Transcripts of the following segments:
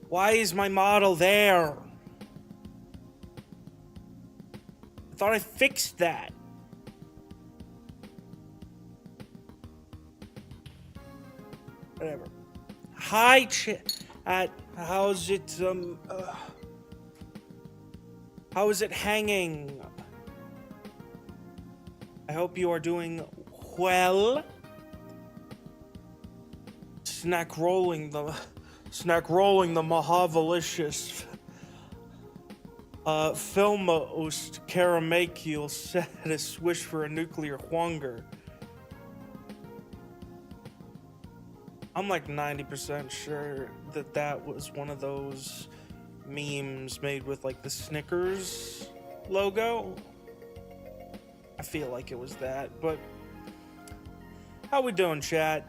Why is my model there? I thought I fixed that. Whatever. Hi, how's it, how is it hanging? I hope you are doing well. Snack rolling the Mahavalicious. Filmost Karamakil set a swish for a nuclear hunger. I'm like 90% sure that was one of those memes made with like the Snickers logo. I feel like it was that, but how we doing, chat?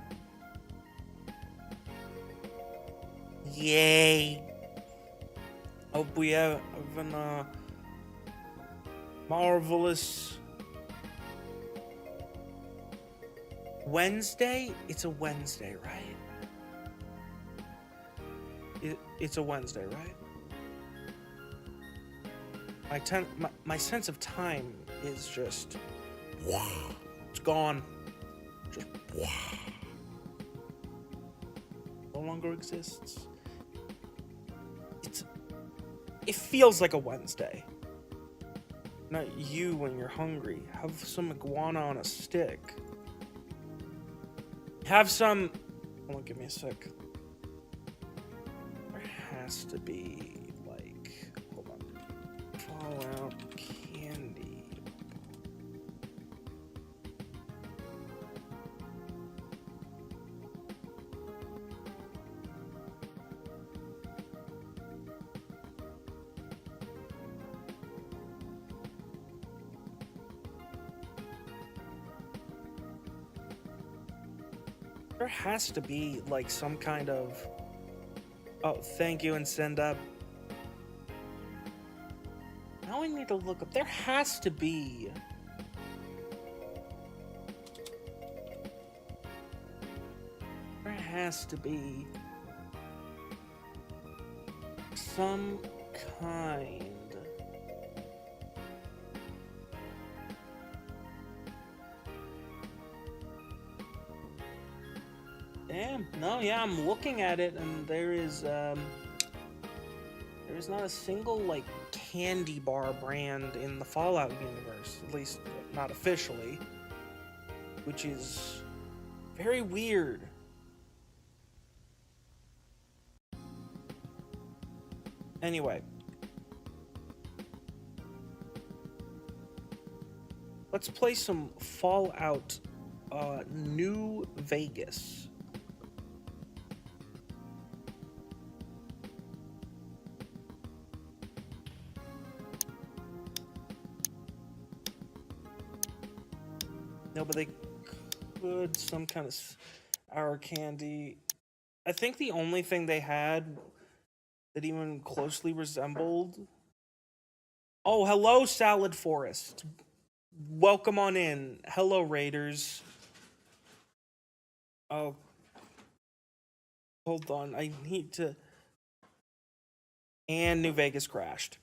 Yay. Hope we have a marvelous Wednesday? It's a Wednesday, right? It's a Wednesday, right? My sense of time is just it's gone. Just no longer exists. It feels like a Wednesday. Not you when you're hungry. Have some iguana on a stick. Have some. Hold on, give me a sec. There has to be like, hold on, Fallout candy. There has to be like some kind of. Oh, thank you and send up. Now I need to look up. There has to be. There has to be some kind. Damn. No, yeah, I'm looking at it and there is not a single like candy bar brand in the Fallout universe, at least not officially, which is very weird. Anyway, let's play some Fallout New Vegas. No, but they could some kind of sour candy. I think the only thing they had that even closely resembled. Oh, hello, Salad Forest. Welcome on in. Hello, Raiders. Oh, hold on. I need to. And New Vegas crashed.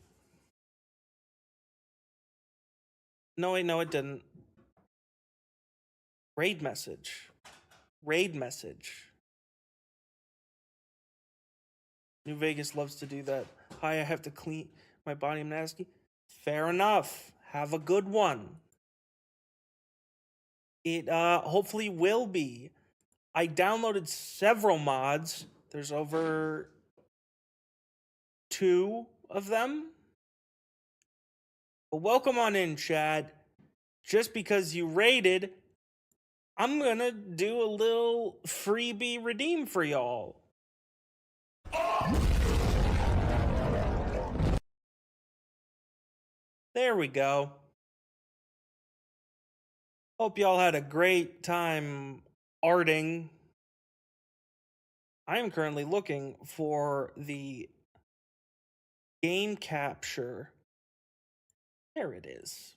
No, wait, no, it didn't. Raid message. Raid message. New Vegas loves to do that. Hi, I have to clean my body. I'm nasty. Fair enough. Have a good one. It hopefully will be. I downloaded several mods. There's over 2 of them. But welcome on in, Chad. Just because you raided, I'm gonna do a little freebie redeem for y'all. There we go. Hope y'all had a great time arting. I am currently looking for the game capture. There it is.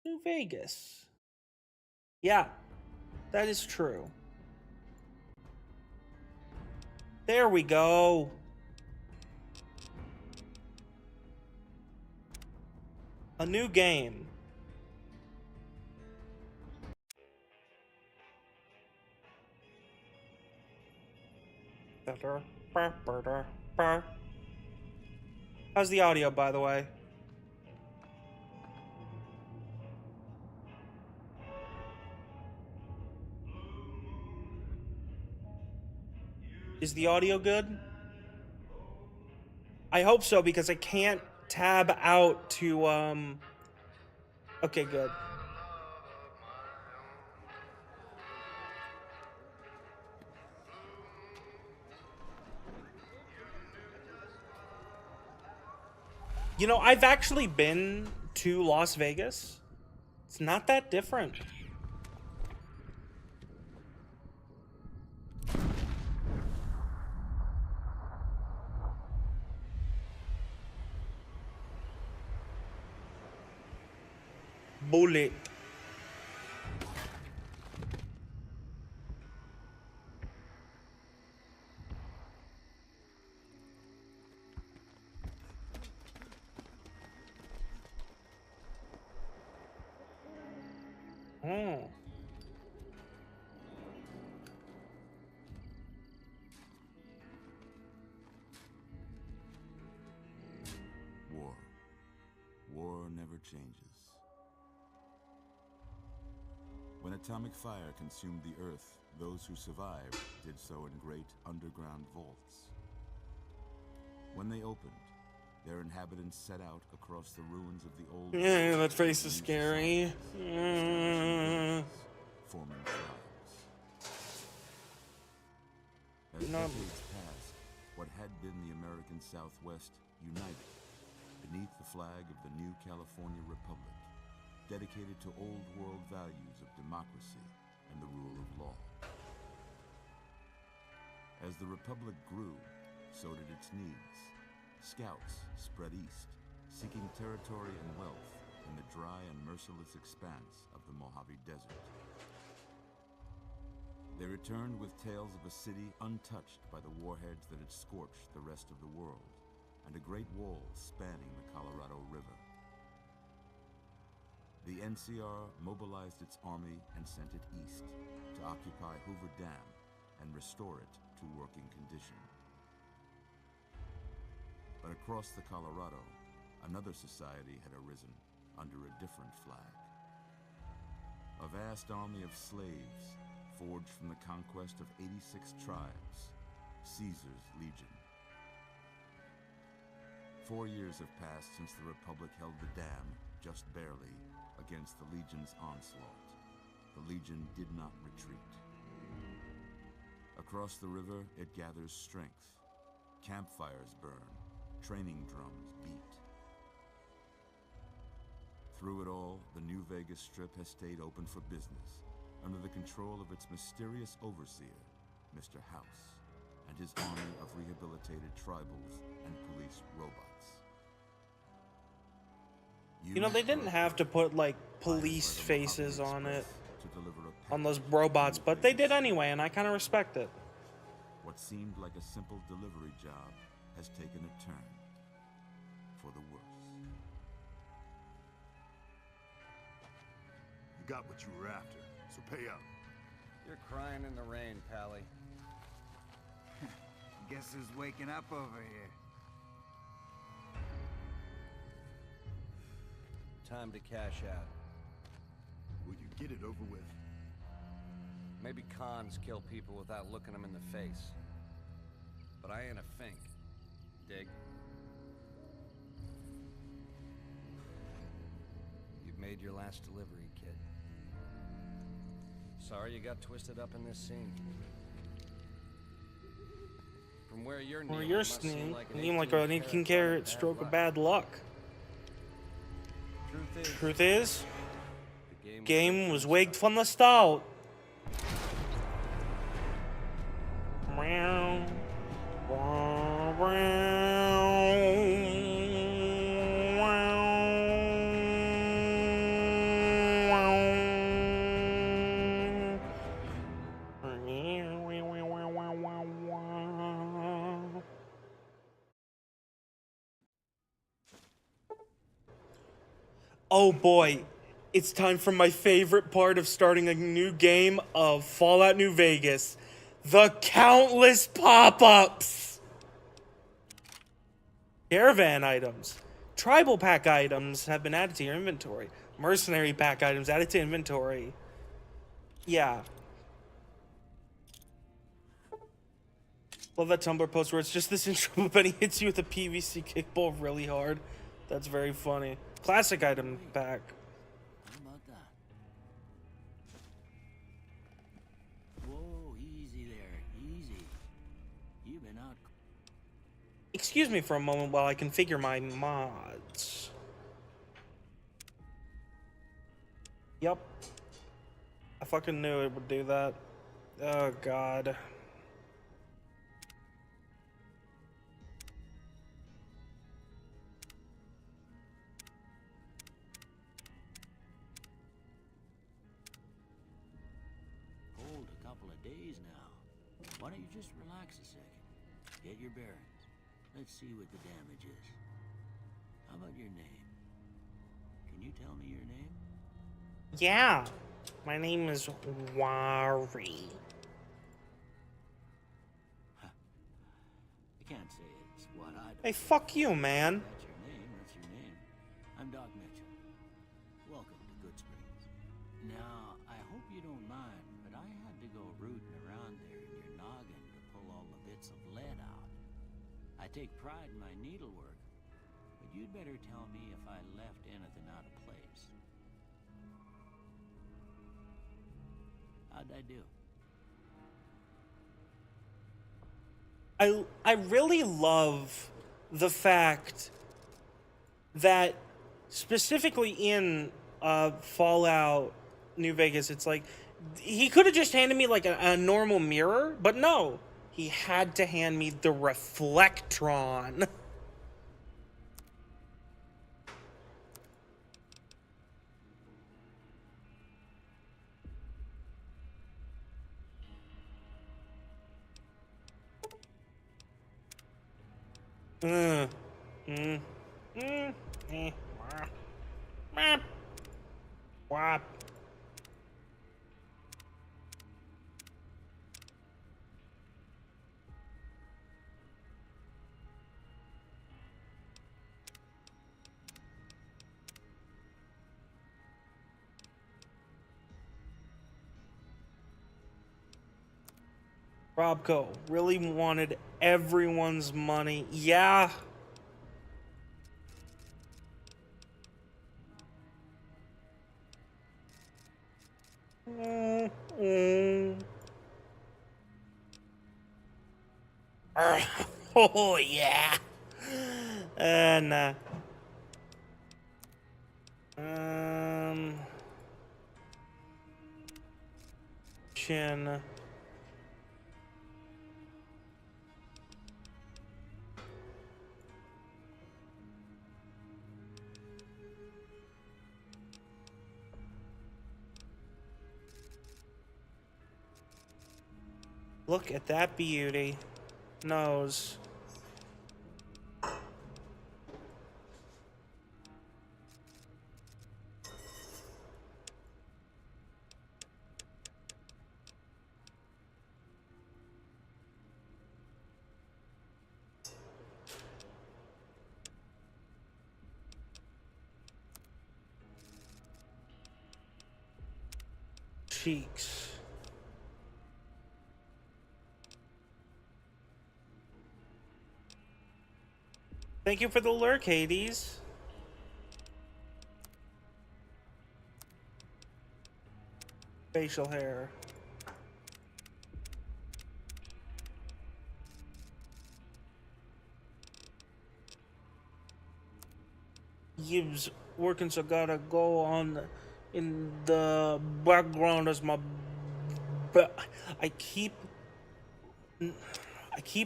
New Vegas. Yeah, that is true. There we go. A new game. How's the audio, by the way? Is the audio good? I hope so, because I can't tab out to, Okay, good. You know, I've actually been to Las Vegas. It's not that different. Bullet. Oh. War. War never changes. When atomic fire consumed the Earth, those who survived did so in great underground vaults. When they opened, their inhabitants set out across the ruins of the old... Yeah, that face is scary. Forming tribes. As decades passed, what had been the American Southwest united beneath the flag of the new California Republic, dedicated to old world values of democracy and the rule of law. As the Republic grew, so did its needs. Scouts spread east, seeking territory and wealth in the dry and merciless expanse of the Mojave Desert. They returned with tales of a city untouched by the warheads that had scorched the rest of the world, and a great wall spanning the Colorado River. The NCR mobilized its army and sent it east to occupy Hoover Dam and restore it to working condition. But across the Colorado, another society had arisen under a different flag. A vast army of slaves forged from the conquest of 86 tribes, Caesar's Legion. 4 years have passed since the Republic held the dam, just barely, against the Legion's onslaught. The Legion did not retreat. Across the river, it gathers strength. Campfires burn, training drums beat. Through it all, the New Vegas Strip has stayed open for business, under the control of its mysterious overseer, Mr. House, and his army of rehabilitated tribals and police robots. You know, they didn't have to put, like, police faces on it, on those robots, but they did anyway, and I kind of respect it. What seemed like a simple delivery job has taken a turn for the worse. You got what you were after, so pay up. You're crying in the rain, Pally. Guess who's waking up over here? Time to cash out. Will you get it over with? Maybe cons kill people without looking them in the face. But I ain't a fink. Dig? You've made your last delivery, kid. Sorry you got twisted up in this scene. From where you're Or kneeling, you're it must seem seem like an 18-karat stroke of bad luck. Truth is, the game was wigged from the start. Oh boy, it's time for my favorite part of starting a new game of Fallout New Vegas. The countless pop-ups! Caravan items. Tribal pack items have been added to your inventory. Mercenary pack items added to inventory. Yeah. Love that Tumblr post where it's just this intro, but he hits you with a PVC kickball really hard. That's very funny. Classic item pack. How about that? Whoa, easy there, easy. You've been out. Excuse me for a moment while I configure my mods. Yep. I fucking knew it would do that. Oh god. Cold a couple of days now. Why don't you just relax a second? Get your bearings. Let's see what the damage is. How about your name? Can you tell me your name? Yeah. My name is Wari. I can't say it's what I do. Hey, fuck you, man. That's your name, that's your name. I'm Doc Mitchell. Welcome to Good Springs. Now, I hope you don't mind, but I had to go rooting around there in your noggin to pull all the bits of lead out. I take pride in my needlework, but you'd better tell me if I left anything out of place. How'd I do? I really love the fact that specifically in Fallout New Vegas, it's like he could have just handed me like a normal mirror, but no, he had to hand me the reflectron. Mm, mm, wah, wah. Robco really wanted everyone's money. Yeah. Oh yeah. And chin. Look at that beauty. Nose. Cheeks. Thank you for the lurk, Hades. Facial hair. Yibs working, so gotta go on in the background as my. But I keep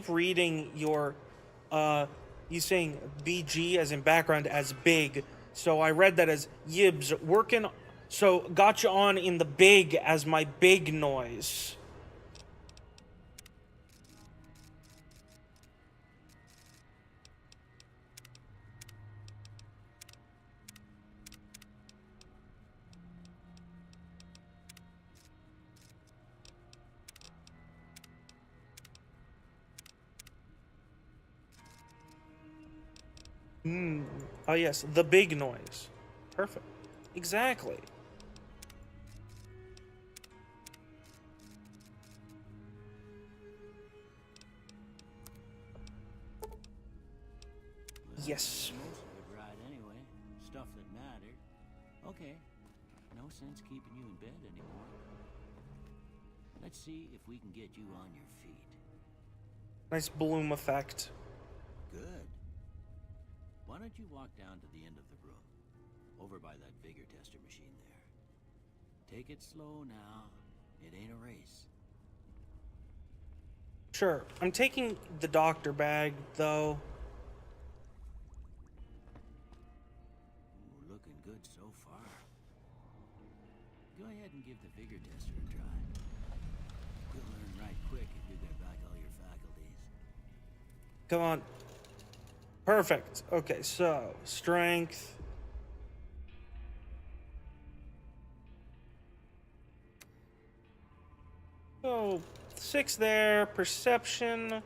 reading your you saying BG as in background as big, so I read that as Yibs working, so got you on in the big as my big noise. Oh yes, the big noise. Perfect. Exactly. Well, Yes. most of it right anyway. Stuff that mattered. Okay. No sense keeping you in bed anymore. Let's see if we can get you on your feet. Nice bloom effect. Good. Why don't you walk down to the end of the room? Over by that vigor tester machine there. Take it slow now. It ain't a race. Sure. I'm taking the doctor bag, though. Ooh, looking good so far. Go ahead and give the vigor tester a try. You'll learn right quick if you get back all your faculties. Come on. Perfect. Okay, so strength. So 6 there. Perception.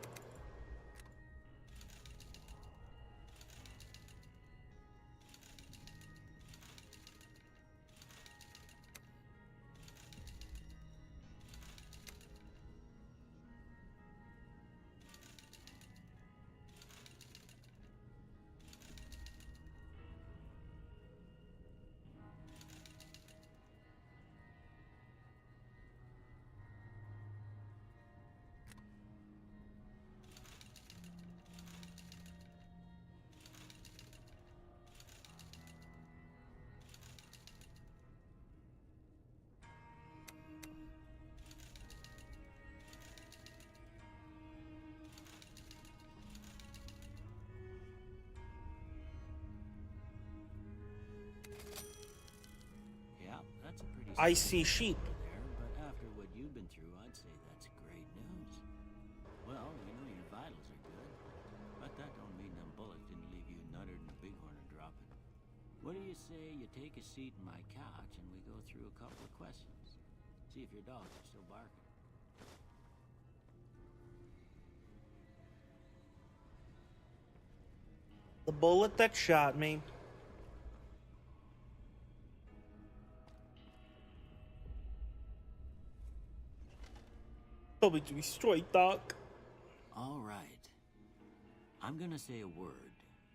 Yeah, that's a pretty Icy sheep. there, but after what you've been through, I'd say that's great news. Well, we know your vitals are good, but that don't mean them bullets didn't leave you nuttered and bighorn and dropping. What do you say you take a seat in my couch and we go through a couple of questions? See if your dogs are still barking. The bullet that shot me. Told me to be straight, Doc. All right. I'm gonna say a word.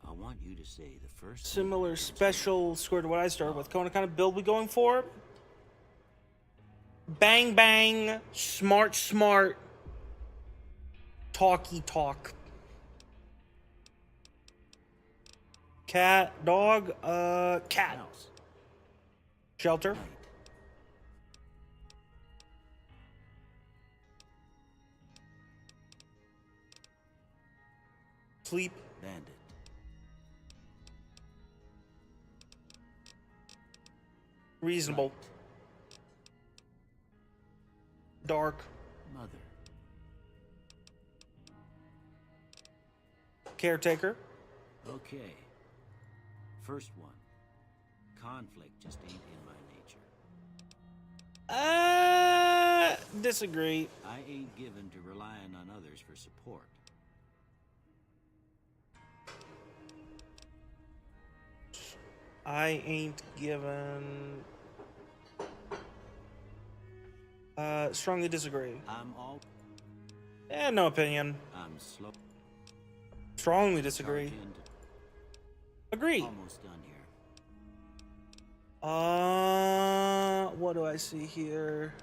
I want you to say the first thing Similar that comes to special score to what I started with. What kind of build we going for? Bang bang, smart smart, talky talk. Cat, dog, cat. House. Shelter. Night. Sleep. Bandit. Reasonable. Light. Dark. Mother. Caretaker. Okay. First one. Conflict just ain't in my nature. Disagree. I ain't given to relying on others for support. I ain't given. Strongly disagree. I'm all. No opinion. I'm slow. Strongly disagree. Sergeant. Agree. Almost done here. What do I see here?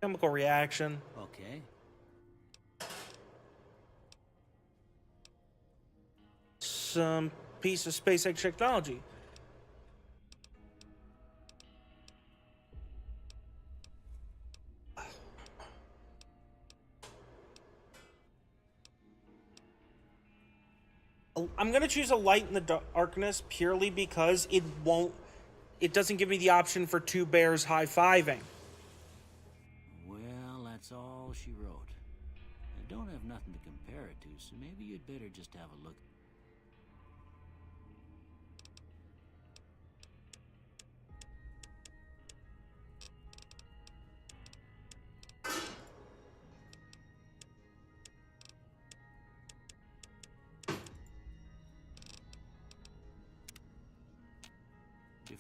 Chemical reaction. Okay. Some piece of SpaceX technology. I'm gonna choose a light in the darkness purely because it doesn't give me the option for 2 bears high-fiving. Well, that's all she wrote. I don't have nothing to compare it to, so maybe you'd better just have a look.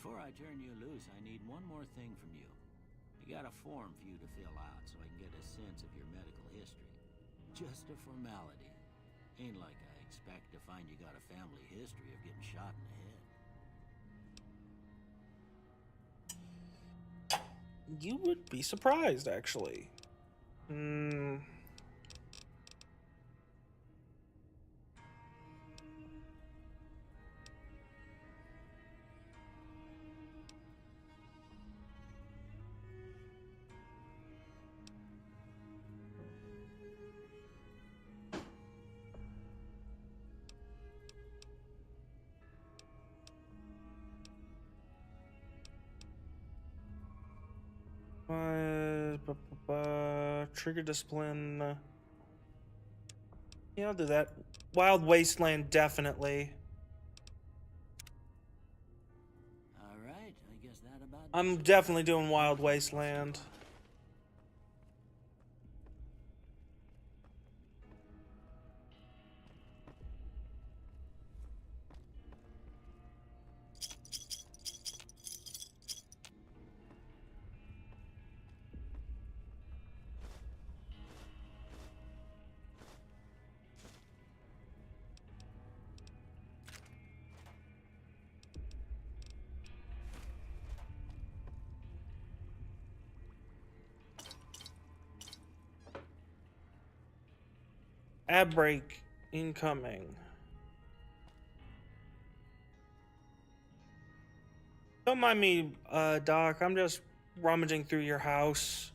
Before I turn you loose, I need one more thing from you. I got a form for you to fill out so I can get a sense of your medical history. Just a formality. Ain't like I expect to find you got a family history of getting shot in the head. You would be surprised, actually. Trigger discipline. Yeah, I'll do that. Wild Wasteland, definitely. Alright, I guess that about I'm definitely doing Wild Wasteland. Ad break incoming. Don't mind me, Doc. I'm just rummaging through your house.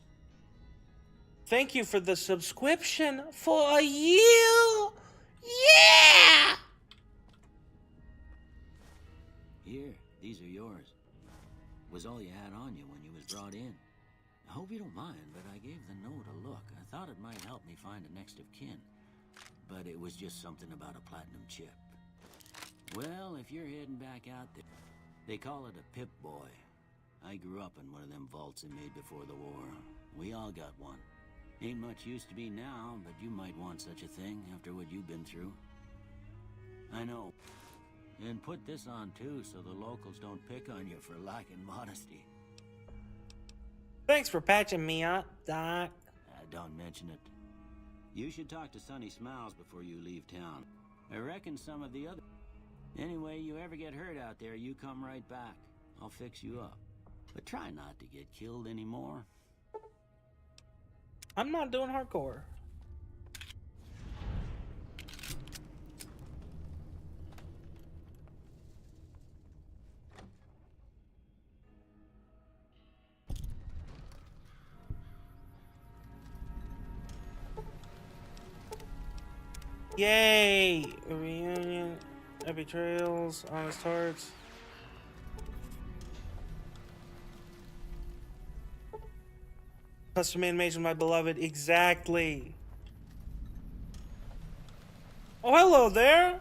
Thank you for the subscription for a year. Yeah! Here, these are yours. Was all you had on you when you was brought in. I hope you don't mind, but I gave the note a look. I thought it might help me find a next of kin. But it was just something about a platinum chip. Well, if you're heading back out there, they call it a Pip-Boy. I grew up in one of them vaults they made before the war. We all got one. Ain't much use to me now, but you might want such a thing after what you've been through. I know. And put this on too, so the locals don't pick on you for lacking modesty. Thanks for patching me up, Doc. Don't mention it. You should talk to Sonny Smiles before you leave town. I reckon some of the other... Anyway, you ever get hurt out there, you come right back. I'll fix you up. But try not to get killed anymore. I'm not doing hardcore. Yay! A reunion, epic trails, honest hearts. Custom animation, my beloved. Exactly. Oh, hello there.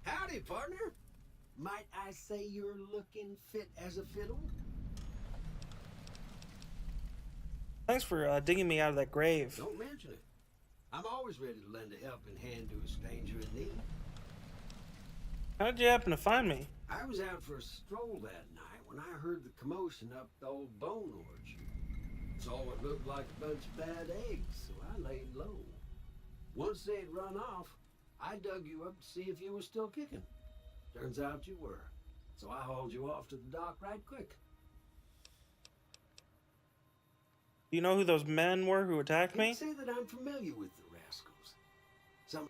Howdy, partner. Might I say you're looking fit as a fiddle? Thanks for digging me out of that grave. Don't mention it. I'm always ready to lend a helping hand to a stranger in need. How did you happen to find me? I was out for a stroll that night when I heard the commotion up the old bone orchard. Saw what looked like a bunch of bad eggs, so I laid low. Once they'd run off, I dug you up to see if you were still kicking. Turns out you were, so I hauled you off to the dock right quick. Do you know who those men were who attacked me? Can't say that I'm familiar with the rascals. Some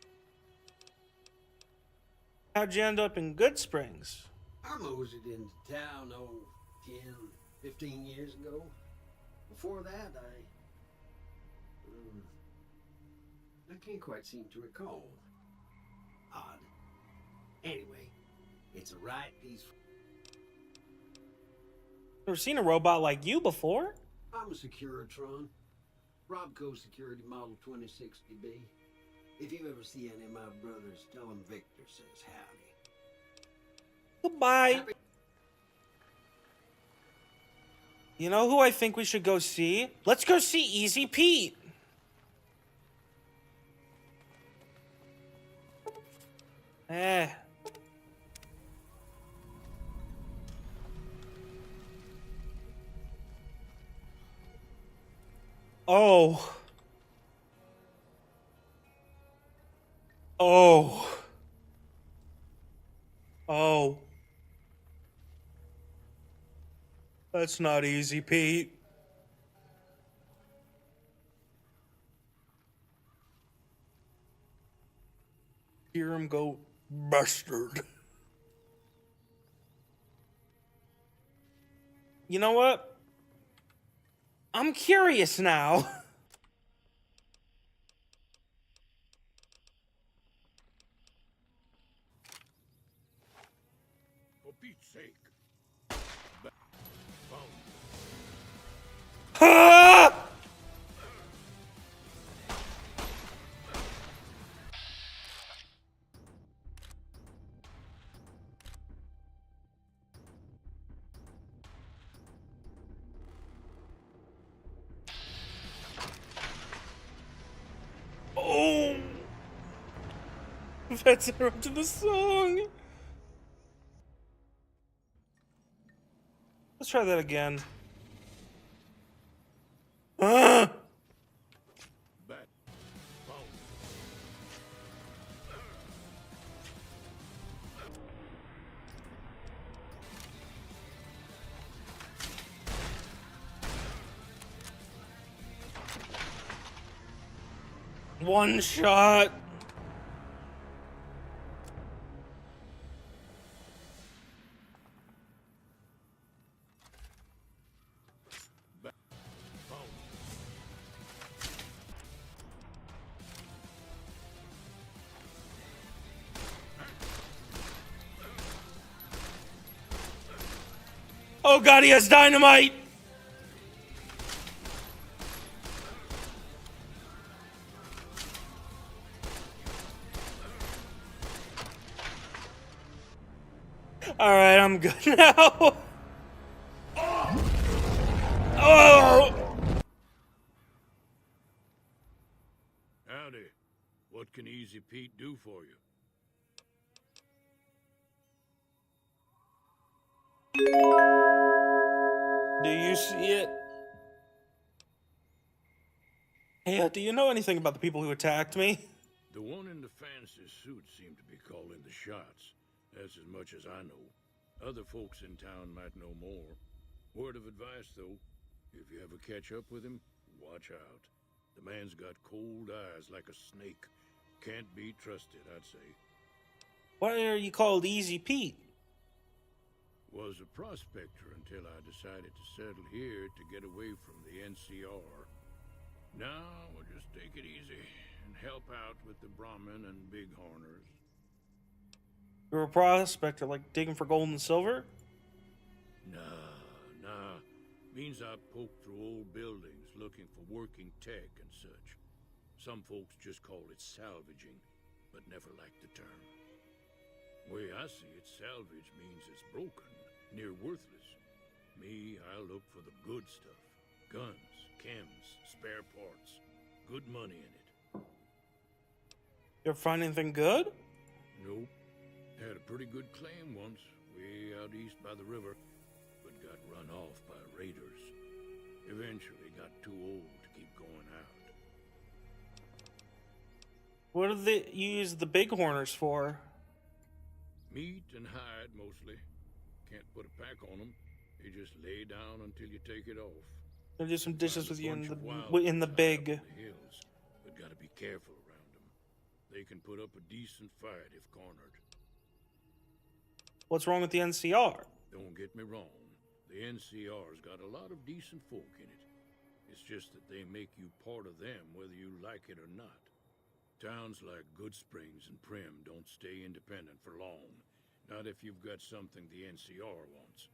How'd you end up in Good Springs? I moseyed into town, 10, 15 years ago. Before that, I can't quite seem to recall. Odd. Anyway, it's a right piece. Never seen a robot like you before. I'm a Securitron. Robco Security Model 2060B. If you ever see any of my brothers, tell them Victor says howdy. Goodbye. You know who I think we should go see? Let's go see Easy Pete. Oh. Oh. Oh. That's not easy, Pete. Hear him go, bastard. You know what? I'm curious now. For Pete's sake. Ah! Oh! That's interrupted the song. Let's try that again. Ah! Bat. Found. One shot. Bat. Found. Oh god, he has dynamite! Alright, I'm good now. Oh! Howdy. What can Easy Pete do for you? Do you see it? Hey, do you know anything about the people who attacked me? The one in the fancy suit seemed to be calling the shots. That's as much as I know. Other folks in town might know more. Word of advice, though. If you ever catch up with him, watch out. The man's got cold eyes like a snake. Can't be trusted, I'd say. Why are you called Easy Pete? Was a prospector until I decided to settle here to get away from the NCR. Now we'll just take it easy and help out with the Brahmin and Bighorners. You're a prospector, like digging for gold and silver? Nah. Means I poke through old buildings looking for working tech and such. Some folks just call it salvaging, but never liked the term. Way I see it, salvage means it's broken, near worthless. Me, I look for the good stuff. Guns, chems, spare parts. Good money in it. You ever find anything good? Nope. Had a pretty good claim once, way out east by the river, but got run off by raiders. Eventually got too old to keep going out. What do they use the bighorners for? Meat and hide, mostly. Can't put a pack on them. They just lay down until you take it off. They'll do some dishes Find with a you bunch in of the wild big. up in the hills, but gotta be careful around them. They can put up a decent fight if cornered. What's wrong with the NCR? Don't get me wrong. The NCR's got a lot of decent folk in it. It's just that they make you part of them whether you like it or not. Towns like Good Springs and Prim don't stay independent for long. Not if you've got something the NCR wants.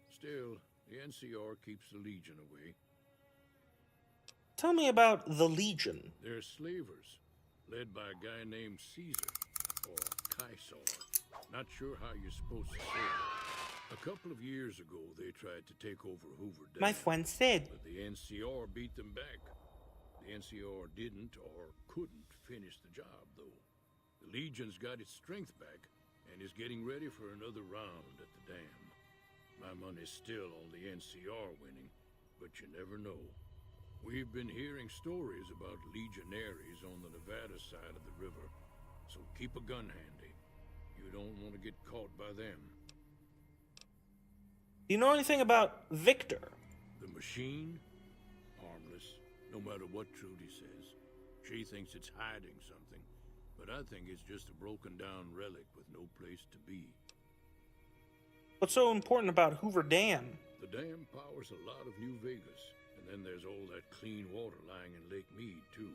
Still, the NCR keeps the Legion away. Tell me about the Legion. They're slavers, led by a guy named Caesar, or Caesar. Not sure how you're supposed to say it. A couple of years ago, they tried to take over Hoover Dam. My friend said. But the NCR beat them back. The NCR didn't or couldn't finish the job, though. The Legion's got its strength back and is getting ready for another round at the dam. My money's still on the NCR winning, but you never know. We've been hearing stories about legionaries on the Nevada side of the river, so keep a gun handy. You don't want to get caught by them. Do you know anything about Victor? The machine? Harmless, no matter what Trudy says. She thinks it's hiding something, but I think it's just a broken down relic with no place to be. What's so important about Hoover Dam? The dam powers a lot of New Vegas, and then there's all that clean water lying in Lake Mead, too.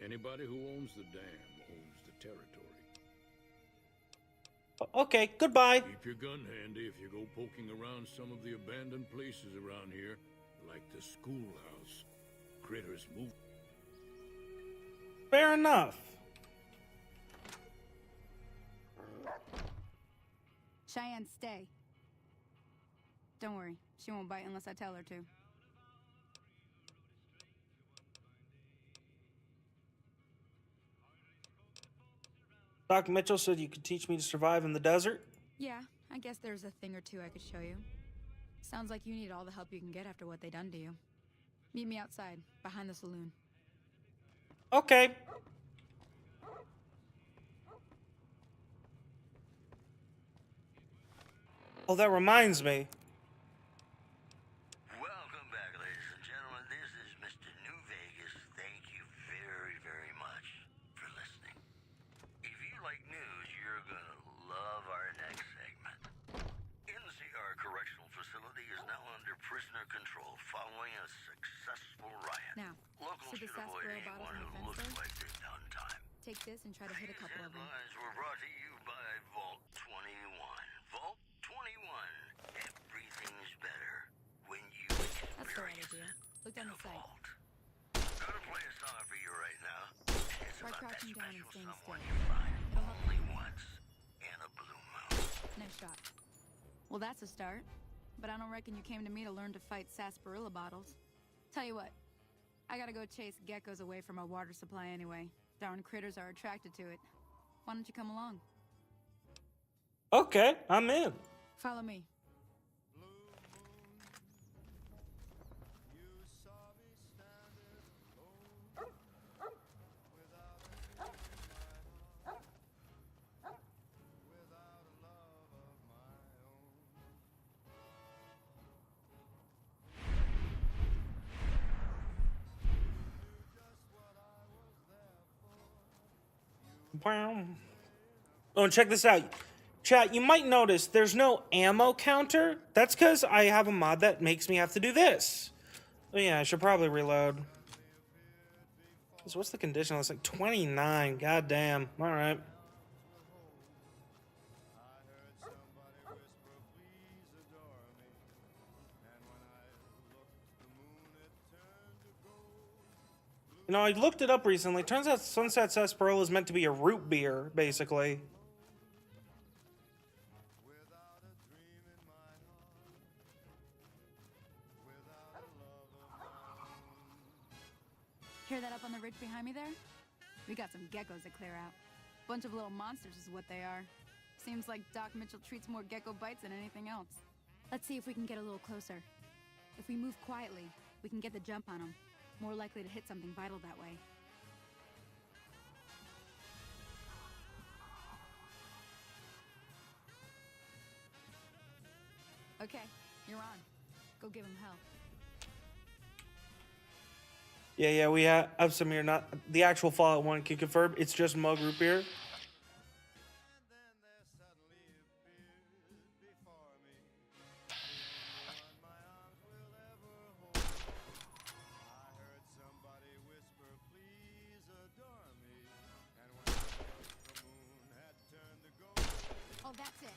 Anybody who owns the dam owns the territory. Okay, goodbye. Keep your gun handy if you go poking around some of the abandoned places around here, like the schoolhouse. Critters move. Fair enough. Cheyenne, stay. Don't worry, she won't bite unless I tell her to. Doc Mitchell said you could teach me to survive in the desert. Yeah, I guess there's a thing or two I could show you. Sounds like you need all the help you can get after what they done to you. Meet me outside, behind the saloon. Okay. Oh, that reminds me. Welcome back, ladies and gentlemen. This is Mr. New Vegas. Thank you very, very much for listening. If you like news, you're gonna love our next segment. NCR Correctional Facility is now under prisoner control following a successful riot. Now, Locals see the should avoid sarsaparilla bottles anyone on who the looks fence there? like they've done time. Take this and try to hit a couple of them. Headlines were brought to you by Vault 21. Vault 21. Everything's better when you That's the right experience idea. it Look down in the a sight. vault. Gonna play a song for you right now. It's Try about that crouching down and special staying someone still. you find It'll help. only once in a blue moon. Nice shot. Well, that's a start. But I don't reckon you came to me to learn to fight sarsaparilla bottles. Tell you what, I gotta go chase geckos away from our water supply anyway. Darn critters are attracted to it. Why don't you come along? Okay, I'm in. Follow me. Wow. Oh, and check this out. Chat, you might notice there's no ammo counter. That's because I have a mod that makes me have to do this. Oh, yeah, I should probably reload. So what's the condition? It's like 29. God damn. All right. You know, I looked it up recently. Turns out Sunset Sarsaparilla is meant to be a root beer, basically. Hear that up on the ridge behind me there? We got some geckos to clear out. Bunch of little monsters is what they are. Seems like Doc Mitchell treats more gecko bites than anything else. Let's see if we can get a little closer. If we move quietly, we can get the jump on them. More likely to hit something vital that way. Okay, you're on. Go give him hell. Yeah, we have some here. Not the actual Fallout 1 can confirm. It's just mug root beer. Oh, that's it.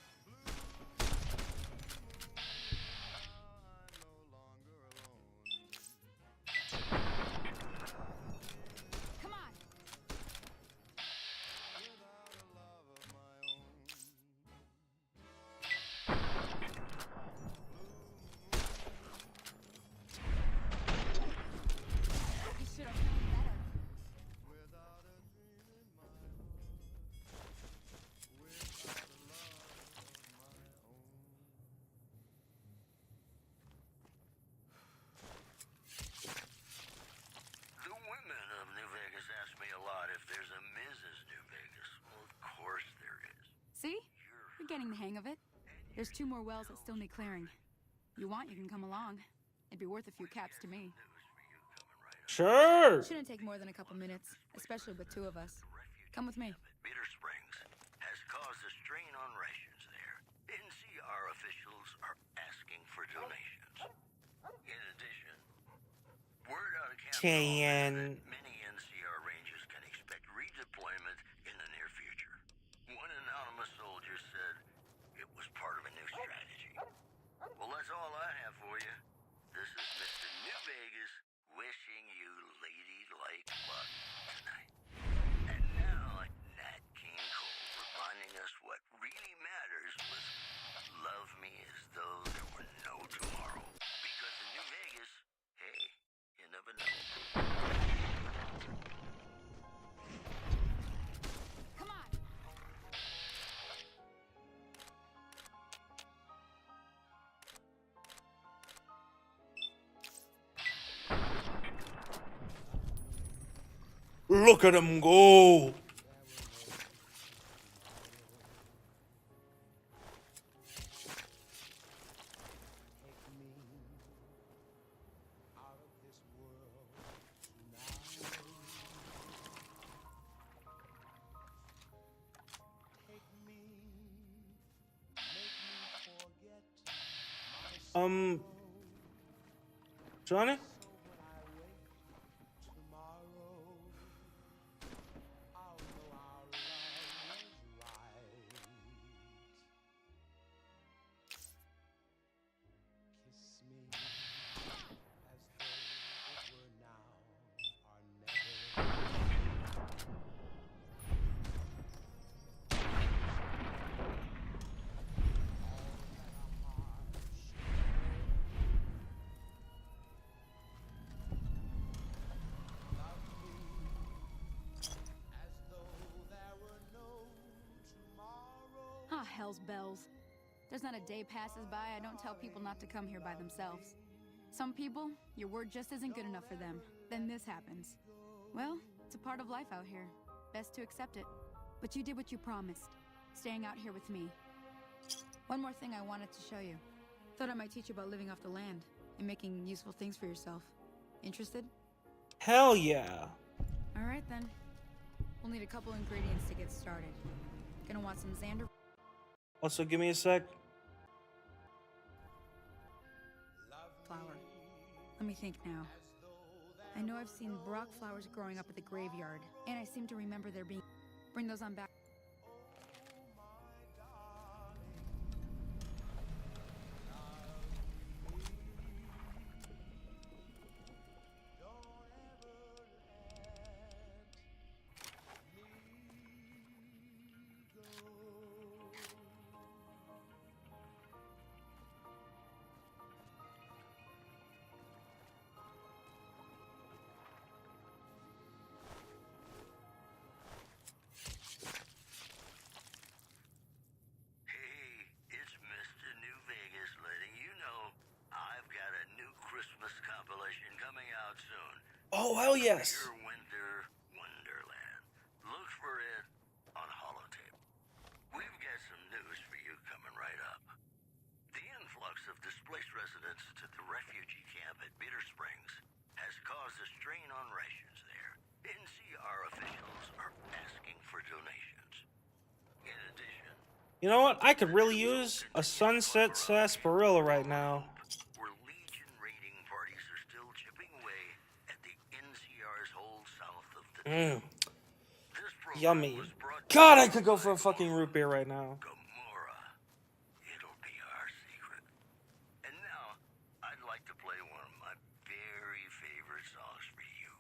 Come on. You should have known better. getting the hang of it. There's 2 more wells that still need clearing. You want, you can come along. It'd be worth a few caps to me. Sure. Shouldn't take more than a couple minutes, especially with 2 of us. Come with me. Bitter Springs has caused a strain on rations there. NCR officials are asking for donations. In addition, word out of camp Cheyenne. that many NCR rangers can expect redeployment in the near future. One anonymous soldier said it was part of a new strategy. Well, that's all I have for you. This is Mr. New Vegas wishing you ladylike luck tonight. And now, Nat King Cole reminding us what really matters was love me as though there were no tomorrow. Because in New Vegas, hey, you never know. Come on! Look at him go. Johnny? Ah, hell's bells. There's not a day passes by I don't tell people not to come here by themselves. Some people, your word just isn't good enough for them. Then this happens. Well, it's a part of life out here. Best to accept it. But you did what you promised, staying out here with me. One more thing I wanted to show you. Thought I might teach you about living off the land and making useful things for yourself. Interested? Hell yeah. All right then. We'll need a couple ingredients to get started. Gonna want some Xander. Also, give me a sec. Flower. Let me think now. I know I've seen Brock flowers growing up at the graveyard, and I seem to remember there being. Bring those on back. Oh, hell yes. Your winter wonderland. Look for it on holotape. We've got some news for you coming right up. The influx of displaced residents to the refugee camp at Bitter Springs has caused a strain on rations there. NCR officials are asking for donations. In addition, you know what? I could really use a sunset sarsaparilla right now. where Legion raiding parties are still chipping away at the NCR's hold south of the Mmm. This program Yummy. was brought to God, I you could go by for a fucking root beer right now. Gamora. It'll be our secret. And now, I'd like to play one of my very favorite songs for you.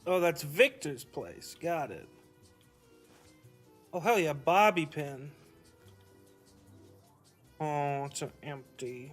Oh, that's Victor's place. Got it. Oh, hell yeah. Bobby pin. Oh, it's an empty.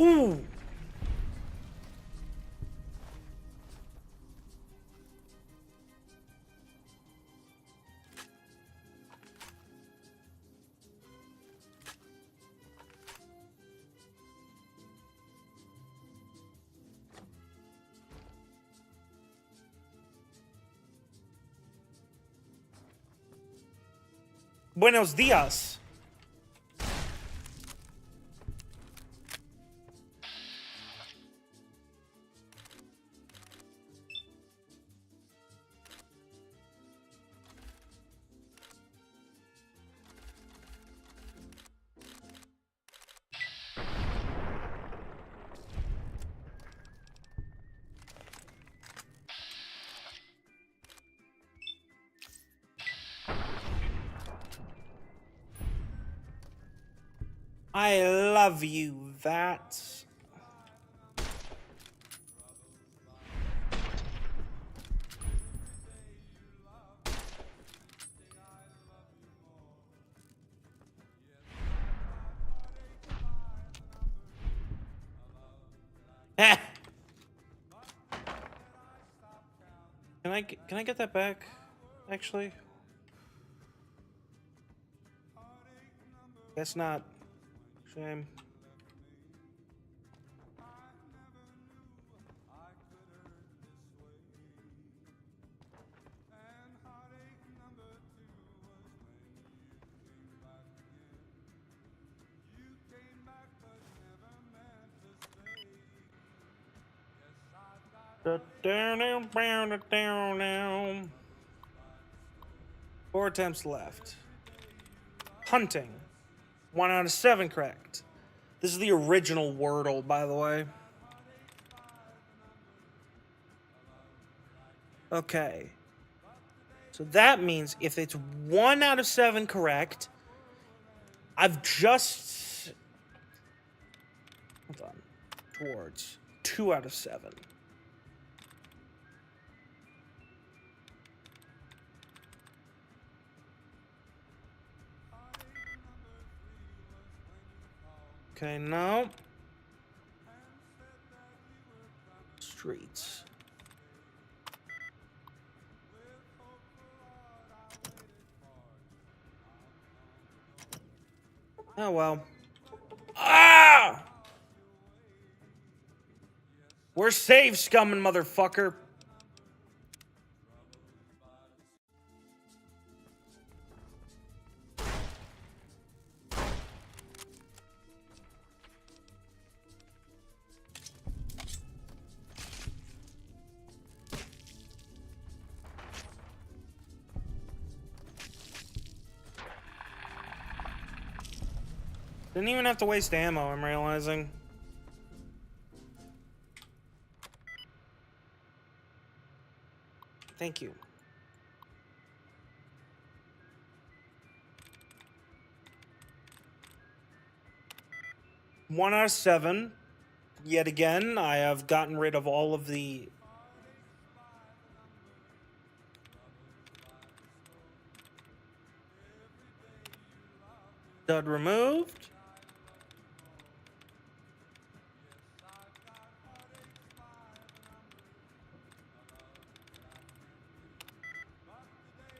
Ooh! Buenos dias. I love you, that. Eh. Can I get that back? Actually, guess not. Shame. Down. 4 attempts left. Hunting. 1 out of 7 correct. This is the original Wordle, by the way. Okay. So that means if it's 1 out of 7 correct, I've just... Hold on. Towards 2 out of 7. Okay, no. Streets. Oh, well. Ah! We're safe, scumming motherfucker. Didn't even have to waste ammo, I'm realizing. Thank you. One out of 7. Yet again, I have gotten rid of all of the... Dud removed.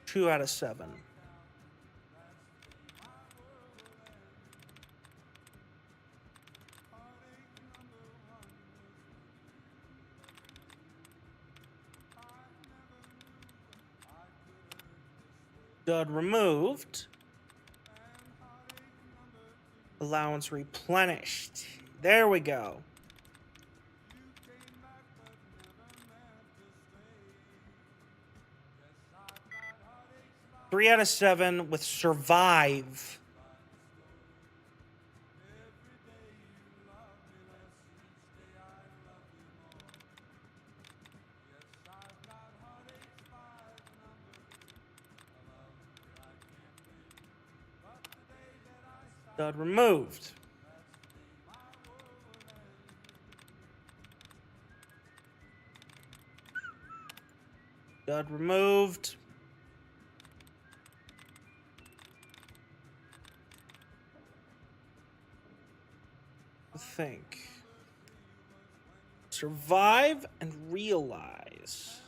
Two out of 7. Dud removed. Allowance replenished. There we go. 3 out of 7 with survive. Dud removed. Dud removed. I think. Survive and realize.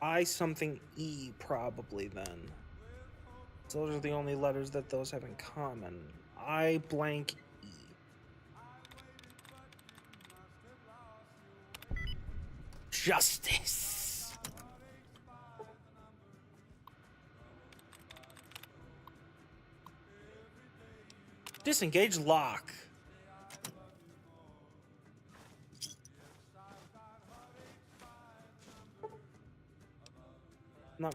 I something E probably then. So those are the only letters that those have in common. I blank E. Justice. Disengage lock. No.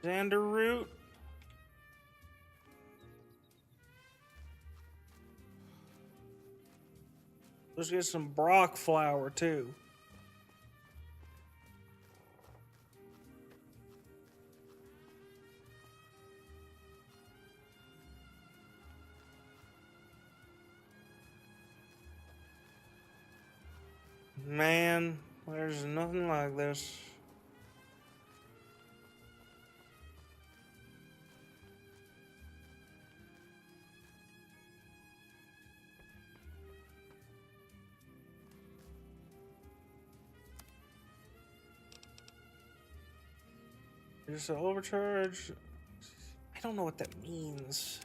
Xander root. Let's get some Brock flour too. Man, there's nothing like this. There's an overcharge. I don't know what that means.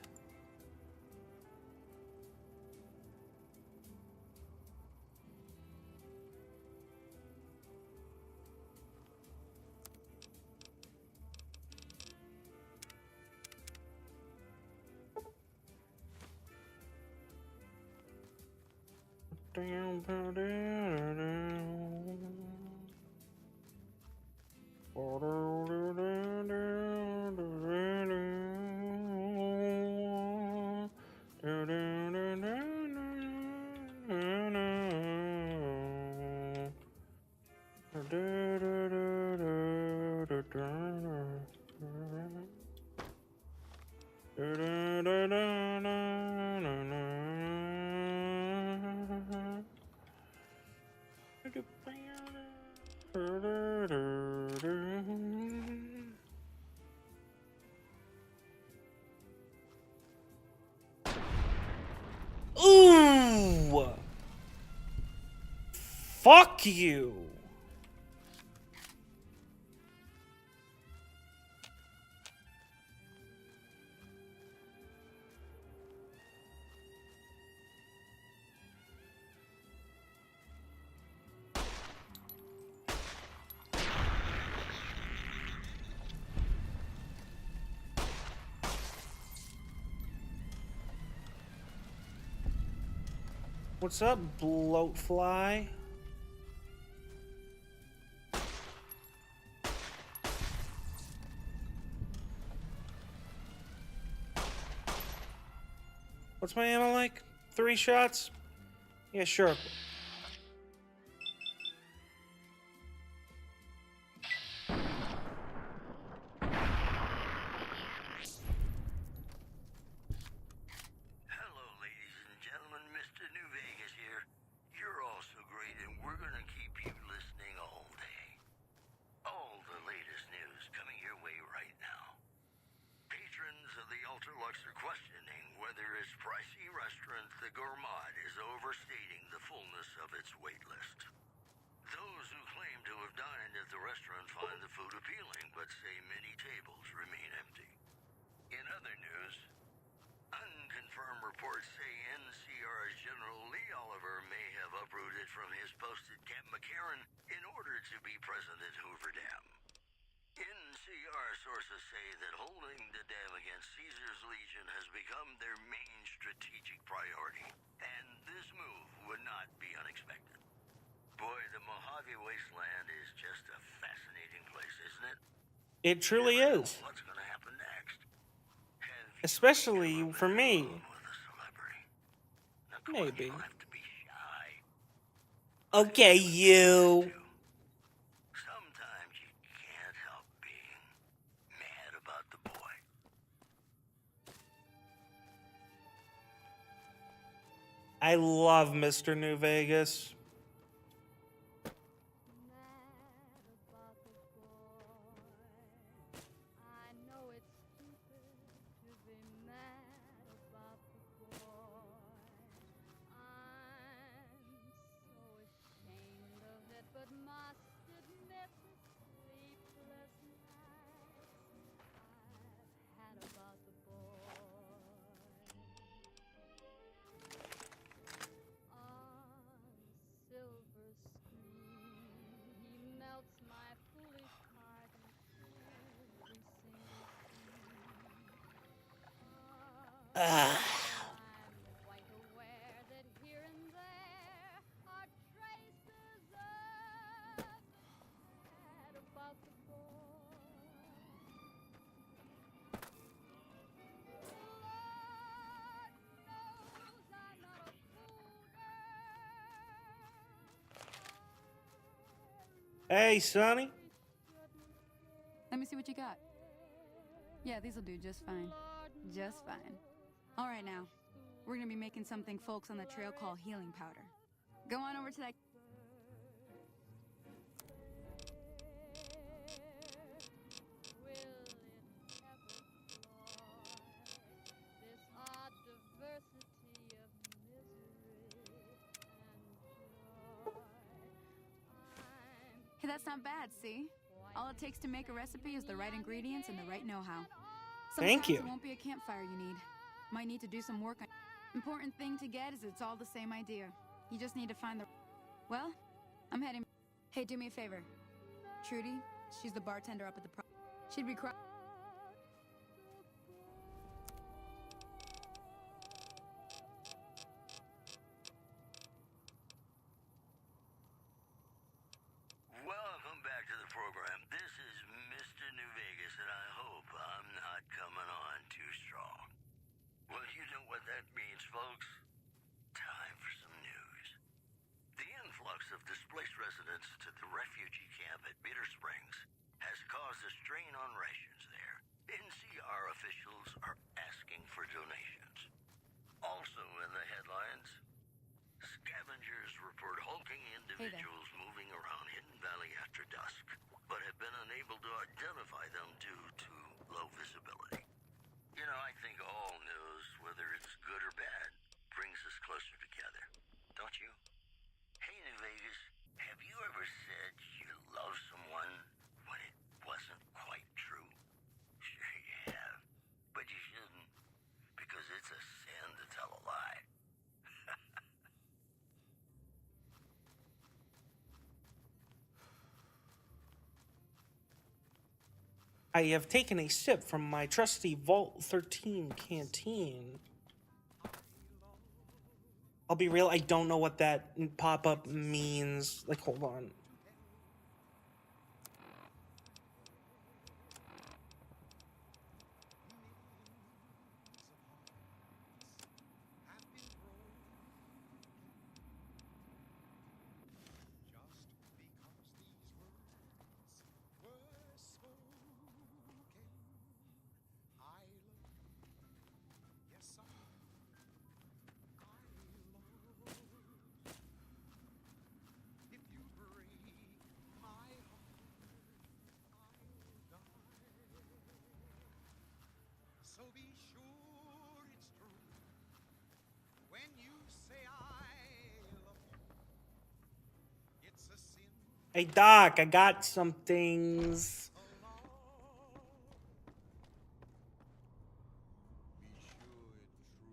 Ooh! Fuck you! What's up, bloatfly? What's my ammo like? 3 shots? Yeah, sure. Hello, ladies and gentlemen. Mr. New Vegas here. You're all so great, and we're gonna keep you listening all day. All the latest news coming your way right now. Patrons of the Ultralux are questioning whether its pricey restaurant, the Gourmand, is overstating the fullness of its wait list. Those who claim to have dined at the restaurant find the food appealing, but say many tables remain empty. In other news, unconfirmed reports say NCR's General Lee Oliver may have uprooted from his post at Camp McCarran in order to be present at Hoover Dam. NCR sources say that holding the dam against Caesar's Legion has become their main strategic priority, and this move would not be unexpected. Boy, the Mojave Wasteland is just a fascinating place, isn't it? It truly is. What's gonna happen next? Especially for me. With a celebrity? come on, you Maybe. don't have to be shy. Okay, you. Sometimes you can't help being mad about the boy. I love Mr. New Vegas. Ah. Hey, Sonny. Let me see what you got. Yeah, these'll do just fine. Just fine. All right, now. We're gonna be making something folks on the trail call healing powder. Go on over to that... Hey, that's not bad, see? All it takes to make a recipe is the right ingredients and the right know-how. Thank you. Sometimes it won't be a campfire you need. Might need to do some work on... Important thing to get is it's all the same idea. You just need to find the... Well, I'm heading... Hey, do me a favor. Trudy, she's the bartender up at the pro... She'd be cry... Welcome back to the program. This is Mr. New Vegas, and I hope I'm not coming on too strong. Well, you know what that means, folks. Time for some news. The influx of displaced residents to the refugee camp at Bitter Springs has caused a strain on rations there. NCR officials are asking for donations. Also in the headlines, scavengers report hulking individuals moving around Hidden Valley after dusk, but have been unable to identify them due to low visibility. You know, I think all news, whether it's good or bad, brings us closer together. Don't you? Hey, New Vegas, have you ever said you love someone when it wasn't quite true? Sure you have, but you shouldn't, because it's a sin to tell a lie. I have taken a sip from my trusty Vault 13 canteen. I'll be real, I don't know what that pop-up means. Like, hold on. So be sure it's true when you say I love you. It's a sin. Hey, Doc, I got some things.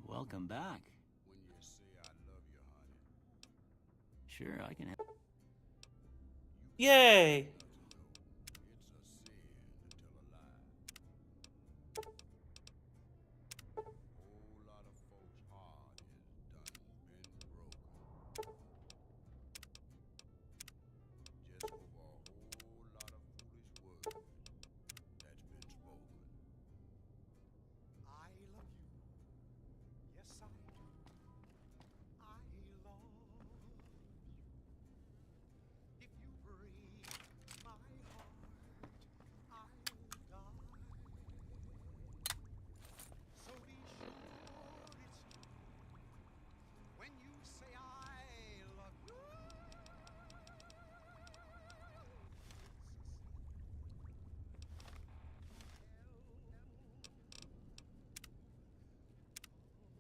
Welcome back. When you say I love you, honey. Sure, I can help. Yay! It's a sin to tell a lie. Whole lot of folks' heart is done been broken. Just over a whole lot of foolish words that's been spoken. I love you. Yes, I do. I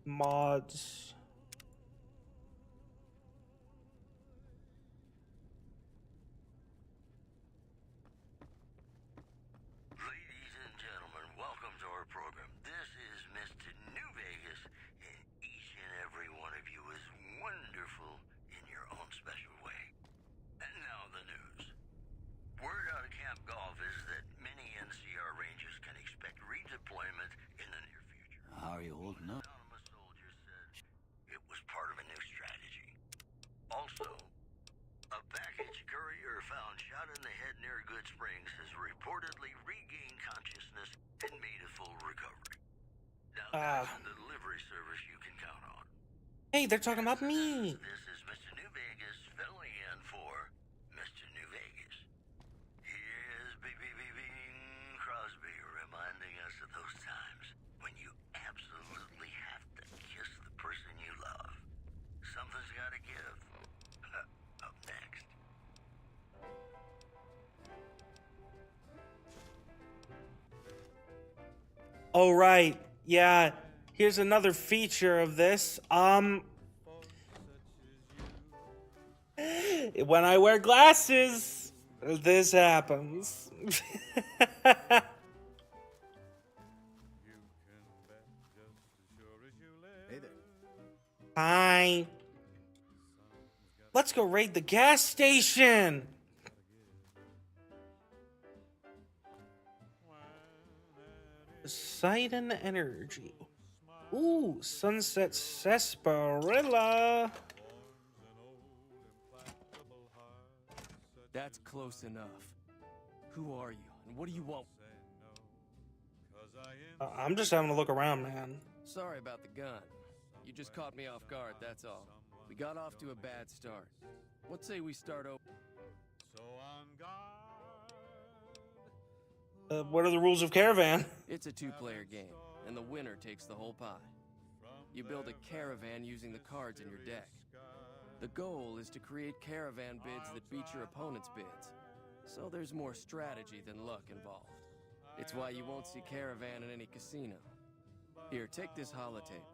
mods. Ladies and gentlemen, welcome to our program. This is Mr. New Vegas, and each and every one of you is wonderful in your own special way. And now the news. Word out of Camp Golf is that many NCR Rangers can expect redeployment in the near future. How are you holding up? Anonymous soldier said it was part of a new strategy. Also, a package courier found shot in the head near Good Springs has reportedly regained consciousness and made a full recovery. Now, that's the delivery service you can count on. Hey, they're talking about me. This is Mr. New Vegas filling in for Mr. New Vegas. Here's Bing Crosby reminding us of those times when you absolutely have to kiss the person you love. Something's gotta give. Up next. Oh, right. Yeah. Here's another feature of this. When I wear glasses, this happens. Hey there. Hi. Let's go raid the gas station. Poseidon Energy. Ooh, Sunset Sarsaparilla. That's close enough. Who are you, and what do you want? I'm just having a look around, man. Sorry about the gun. You just caught me off guard, that's all. We got off to a bad start. What say we start over? What are the rules of Caravan? It's a two-player game, and the winner takes the whole pie. You build a caravan using the cards in your deck. The goal is to create caravan bids that beat your opponent's bids. So there's more strategy than luck involved. It's why you won't see caravan in any casino. Here, take this holotape.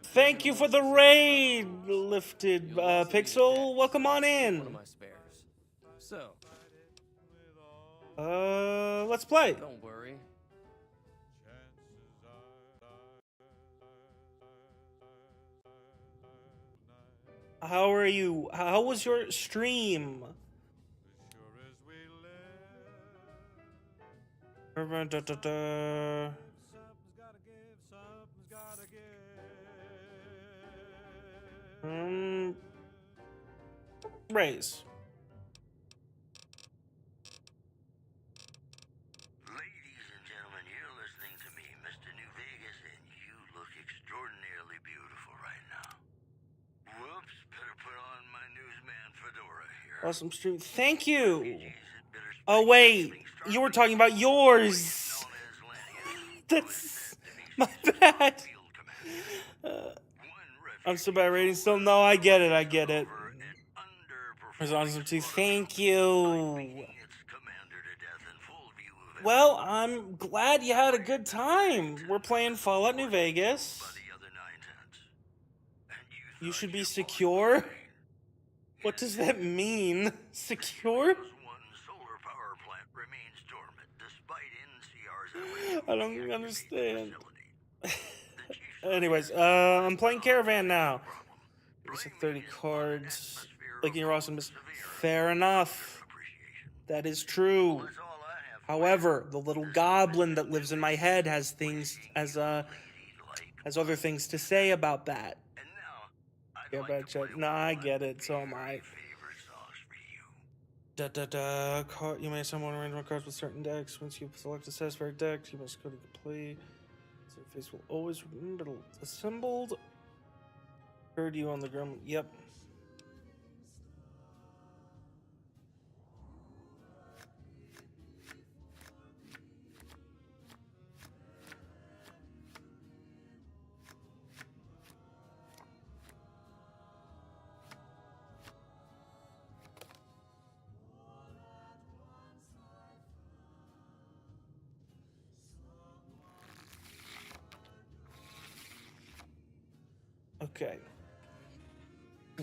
Thank you for the raid, Lifted Pixel. Welcome on One of in. my spares. So, Let's play. don't worry. How are you? How was your stream? Raise. Ladies and gentlemen, you're listening to me, Mr. New Vegas, and you look extraordinarily beautiful right now. Whoops, better put on my newsman fedora here. Awesome stream. Thank you. Oh wait, you were talking about yours. That's my bad. I'm so bad at rating still. No, I get it. I get it. There's awesome too. Thank you. Well, I'm glad you had a good time. We're playing Fallout New Vegas. You should be secure. What does that mean? Secure? I don't understand. Anyways, I'm playing Caravan now. There's like 30 cards. Like you're awesome. Fair enough. That is true. However, the little goblin that lives in my head has things has other things to say about that. Yeah, but check. Nah, I get it. So am I. You may summon random cards with certain decks. Once you select a satisfied deck, you must go to play. So the face will always remember assembled. Heard you on the ground. Yep. Okay.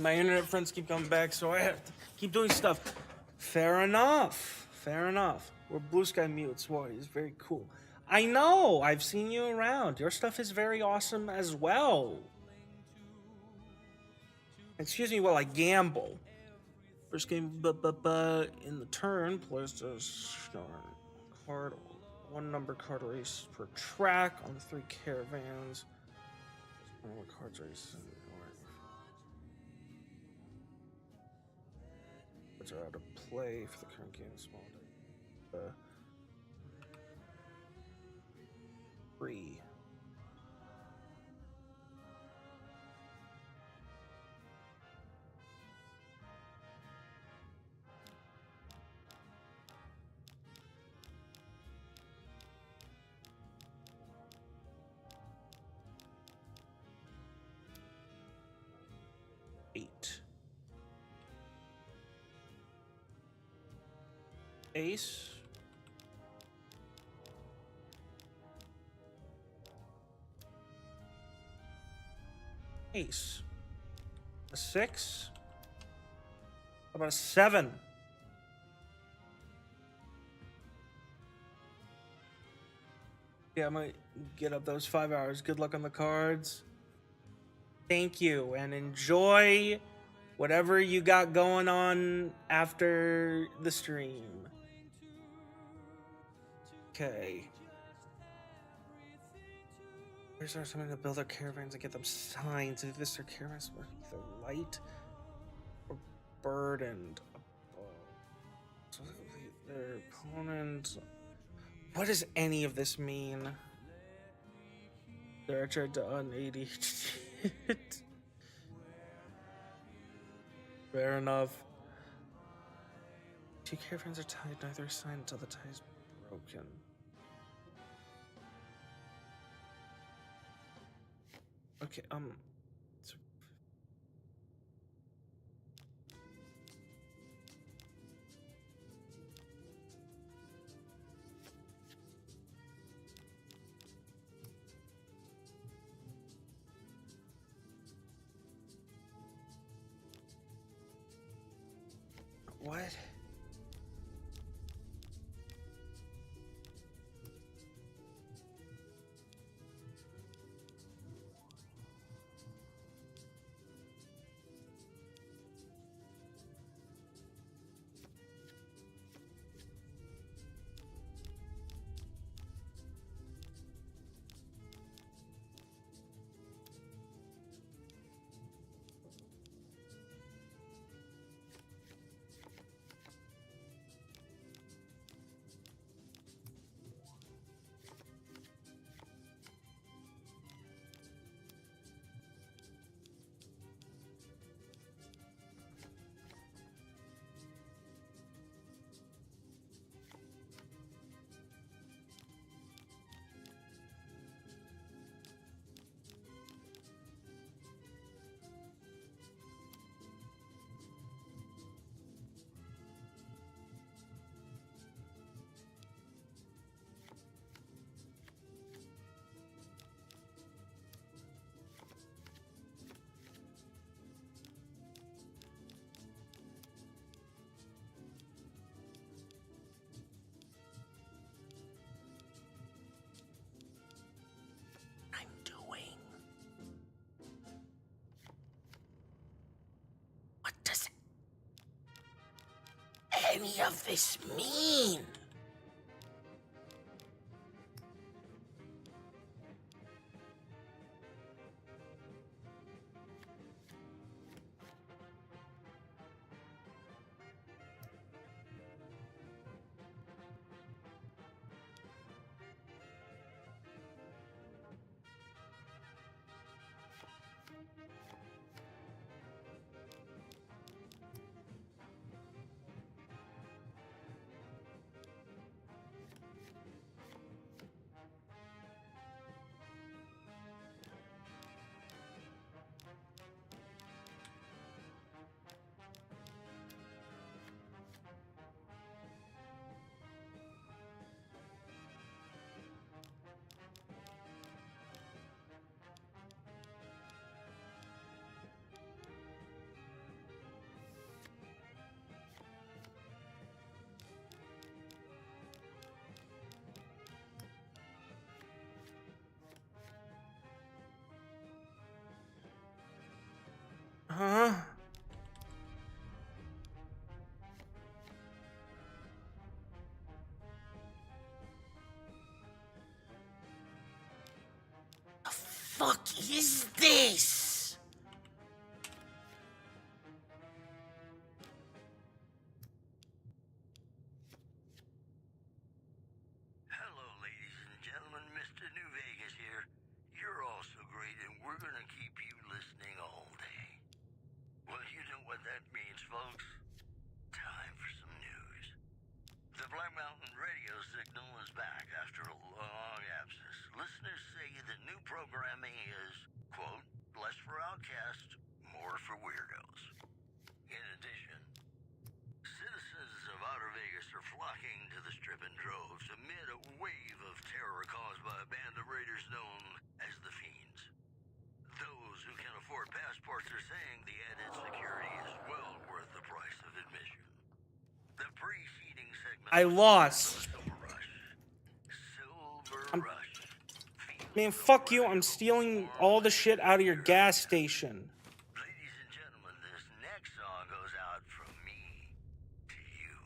My internet friends keep coming back, so I have to keep doing stuff. Fair enough. Fair enough. We're Blue Sky Mutes. Boy, he's very cool. I know. I've seen you around. Your stuff is very awesome as well. Excuse me while I gamble. First game, in the turn, players to start card, one number card race per track on the 3 caravans. One cards race. Which are out of play for the current game. Small. 3. Ace. Ace. A 6. How about a 7? Yeah, I might get up those 5 hours. Good luck on the cards. Thank you, and enjoy whatever you got going on after the stream. Okay. Where's our something to build our caravans and get them signed? So this their caravans were either light or burdened. So their opponent. What does any of this mean? There, I tried to un-ADHD it. Fair enough. 2 caravans are tied, neither is signed until the tie is broken. Okay, so what? What does any of this mean? fuck is this? Hello, ladies and gentlemen. Mr. New Vegas here. You're all so great, and we're gonna keep you listening all day. Well, you know what that means, folks. Time for some news. The Black Mountain radio signal is back after a long absence. Listeners say the new programming is, quote, less for outcasts, more for weirdos. In addition, citizens of Outer Vegas are flocking to the strip in droves amid a wave of terror caused by a band of raiders known as the Fiends. Those who can afford passports are saying the added security is well worth the price of admission. The preceding segment I lost. Silver Rush. Man, fuck you. I'm stealing all the shit out of your gas station. Ladies and gentlemen, this next song goes out from me to you.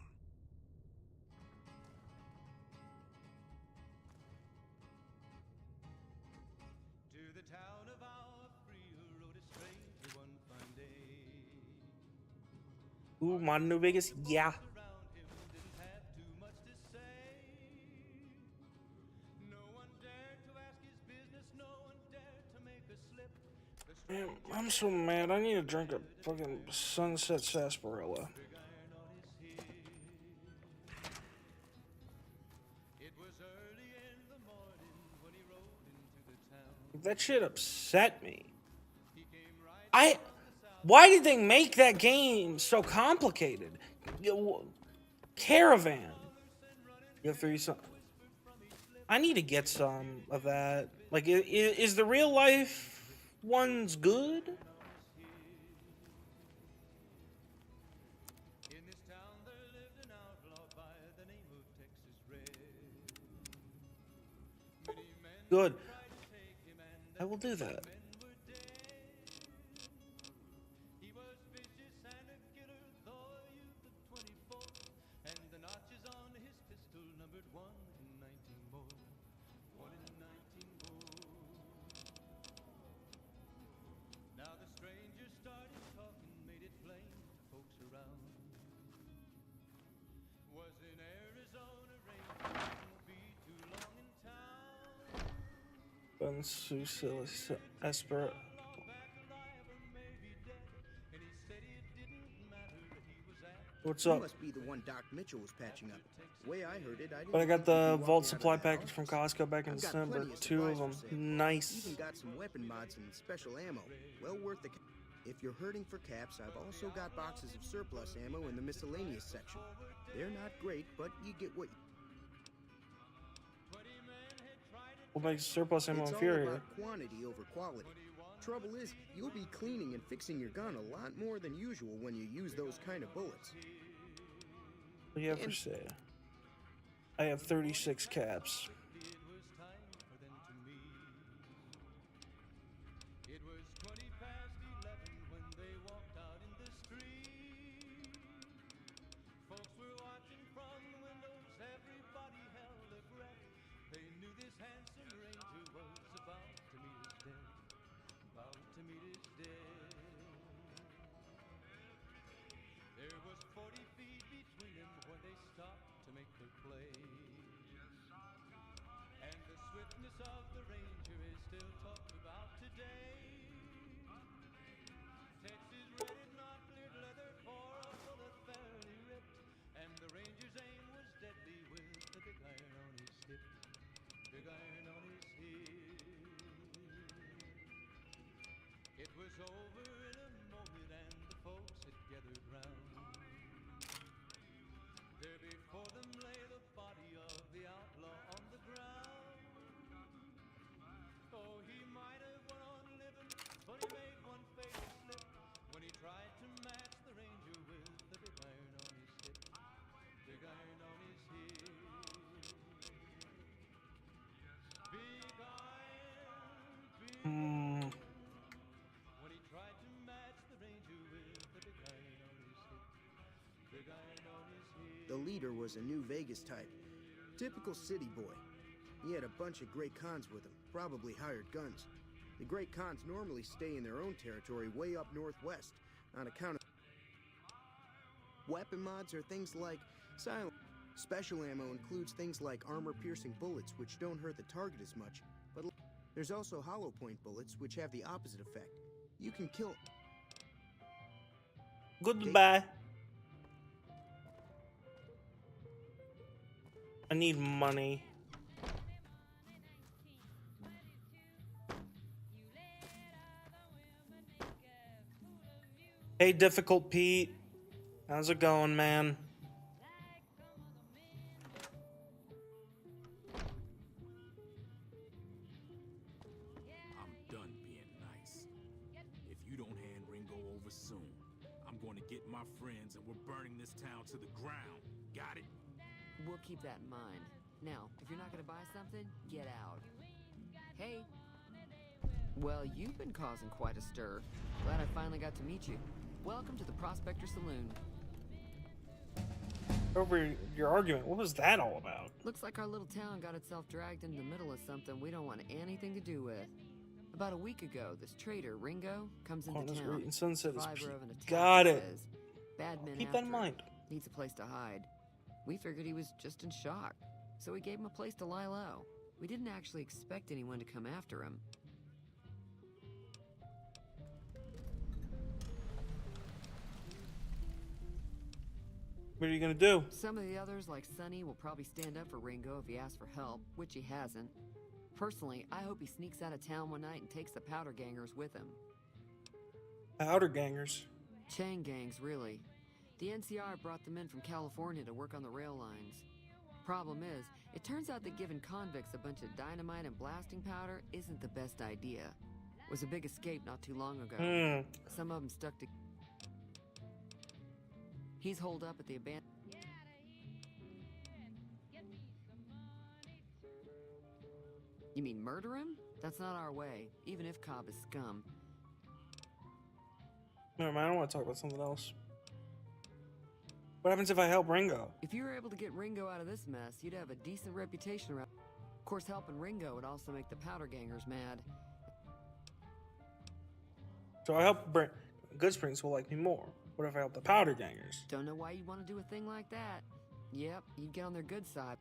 To the town of our free rode a stranger one fine day. Ooh, Modern New Vegas? Yeah. Around him didn't have too much to say. No one dared to ask his business, no one dared to make a slip. The Man, I'm so mad. I need to drink a fucking Sunset Sarsaparilla. big iron on his head. It was early in the morning when he rode into the town. That shit upset me. He came right Why did they make that game so complicated? Caravan. You have 3 some. I need to get some of that. Like, is the real life ones good? in this town there lived an outlaw by the name of Texas Red. Many men Good. tried to take him and I will do that. men were dead. He was vicious and a killer, though a youth of 24, and the notches on his pistol numbered 1 in 19 more. 1 in 19 more. Now the stranger started talking, made it plain to folks around. Was in Arizona ranger, won't be too long in town. Sunset Esper. Back alive or maybe dead, and he said it didn't matter, he was after. What's You up? must be the one Doc Mitchell was patching up. Way I heard it, I didn't But I got think you'd the be Vault walking out supply of that package from office. Costco back in I've got December. plenty of 2 of supplies them. for sale. Nice. Even got some weapon mods and special ammo. Well worth the. If you're hurting for caps, I've also got boxes of surplus ammo in the miscellaneous section. They're not great, but you get what you. What makes surplus ammo It's all inferior? about quantity over quality. Trouble is, you'll be cleaning and fixing your gun a lot more than usual when you use those kind of bullets. What do you have for sale? I have 36 caps. It was time for them to meet. It was 20 past 11 when they walked out in the street. Folks were watching from the windows, everybody held their breath. They knew this handsome ranger was about to meet his death. About to meet his death. There was 40 feet between them when they stopped to make their play. And the swiftness of the ranger is still talked about today. Texas Red not cleared leather for a bullet fairly ripped, and the ranger's aim was deadly with the big iron on his hip. Big iron on his hip. It was over in a moment and the folks had gathered round. There before them lay the body of the outlaw on the ground. Oh, he might have went on living, but he made one fatal slip when he tried to match the ranger with the big iron on his hip. Big iron on his hip. Big iron, big Hmm. when he tried to match the ranger with the big iron on his hip. Big iron on his hip. The leader was a New Vegas type. Typical city boy. He had a bunch of great cons with him, probably hired guns. The Great Khans normally stay in their own territory way up northwest on account of... Weapon mods are things like silent. Special ammo includes things like armor-piercing bullets, which don't hurt the target as much, but there's also hollow point bullets, which have the opposite effect. You can kill... Goodbye. I need money. Hey, Difficult Pete. How's it going, man? I'm done being nice. If you don't hand Ringo over soon, I'm going to get my friends and we're burning this town to the ground. Got it? We'll keep that in mind. Now, if you're not gonna buy something, get out. Hey. Well, you've been causing quite a stir. Glad I finally got to meet you. Welcome to the Prospector Saloon. Over your argument, what was that all about? Looks like our little town got itself dragged into the middle of something we don't want anything to do with. About a week ago, this traitor, Ringo, comes into Partners town. Route and Sunset is Survivor of an attack, got he it. says. Bad men Keep that in after him. mind. Needs a place to hide. We figured he was just in shock, so we gave him a place to lie low. We didn't actually expect anyone to come after him. What are you gonna do? Some of the others, like Sonny, will probably stand up for Ringo if he asks for help, which he hasn't. Personally, I hope he sneaks out of town one night and takes the powder gangers with him. Powder gangers. Chain gangs, really. The NCR brought them in from California to work on the rail lines. Problem is, it turns out that giving convicts a bunch of dynamite and blasting powder isn't the best idea. It was a big escape not too long ago. Some of them stuck to... He's holed up at the abandoned... You mean murder him? That's not our way, even if Cobb is scum. Never mind, I don't want to talk about something else. What happens if I help Ringo? If you were able to get Ringo out of this mess, you'd have a decent reputation around... Of course, helping Ringo would also make the powder gangers mad. So I help Goodsprings will like me more. What if I help the powder gangers? Don't know why you'd want to do a thing like that. Yep, you'd get on their good side.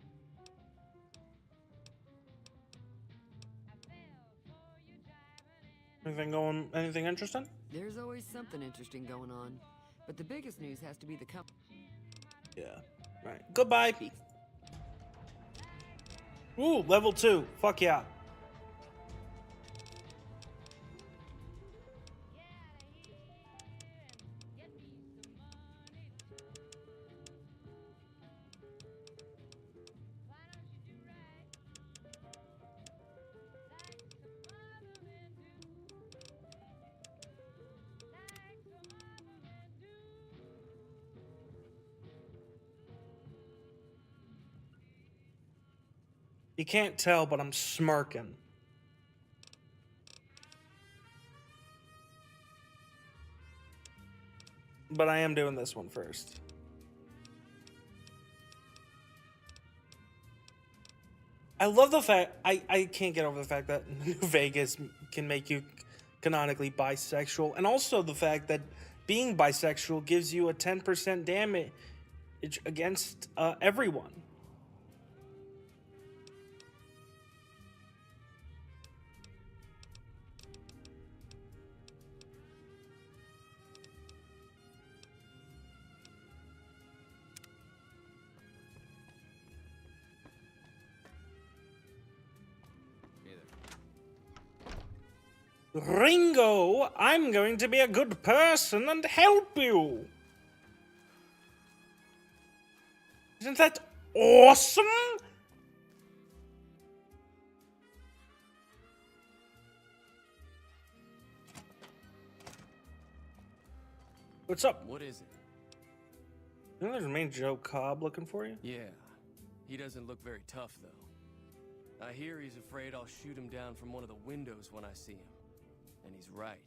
Anything interesting? There's always something interesting going on. But the biggest news has to be the company. Yeah. Right. Goodbye. Ooh, level 2. Fuck yeah. You can't tell, but I'm smirking. But I am doing this one first. I love the fact... I can't get over the fact that New Vegas can make you canonically bisexual. And also the fact that being bisexual gives you a 10% damage against everyone. Ringo, I'm going to be a good person and help you. Isn't that awesome? What's up? What is it? You know there's main Joe Cobb looking for you? Yeah. He doesn't look very tough, though. I hear he's afraid I'll shoot him down from one of the windows when I see him. And he's right.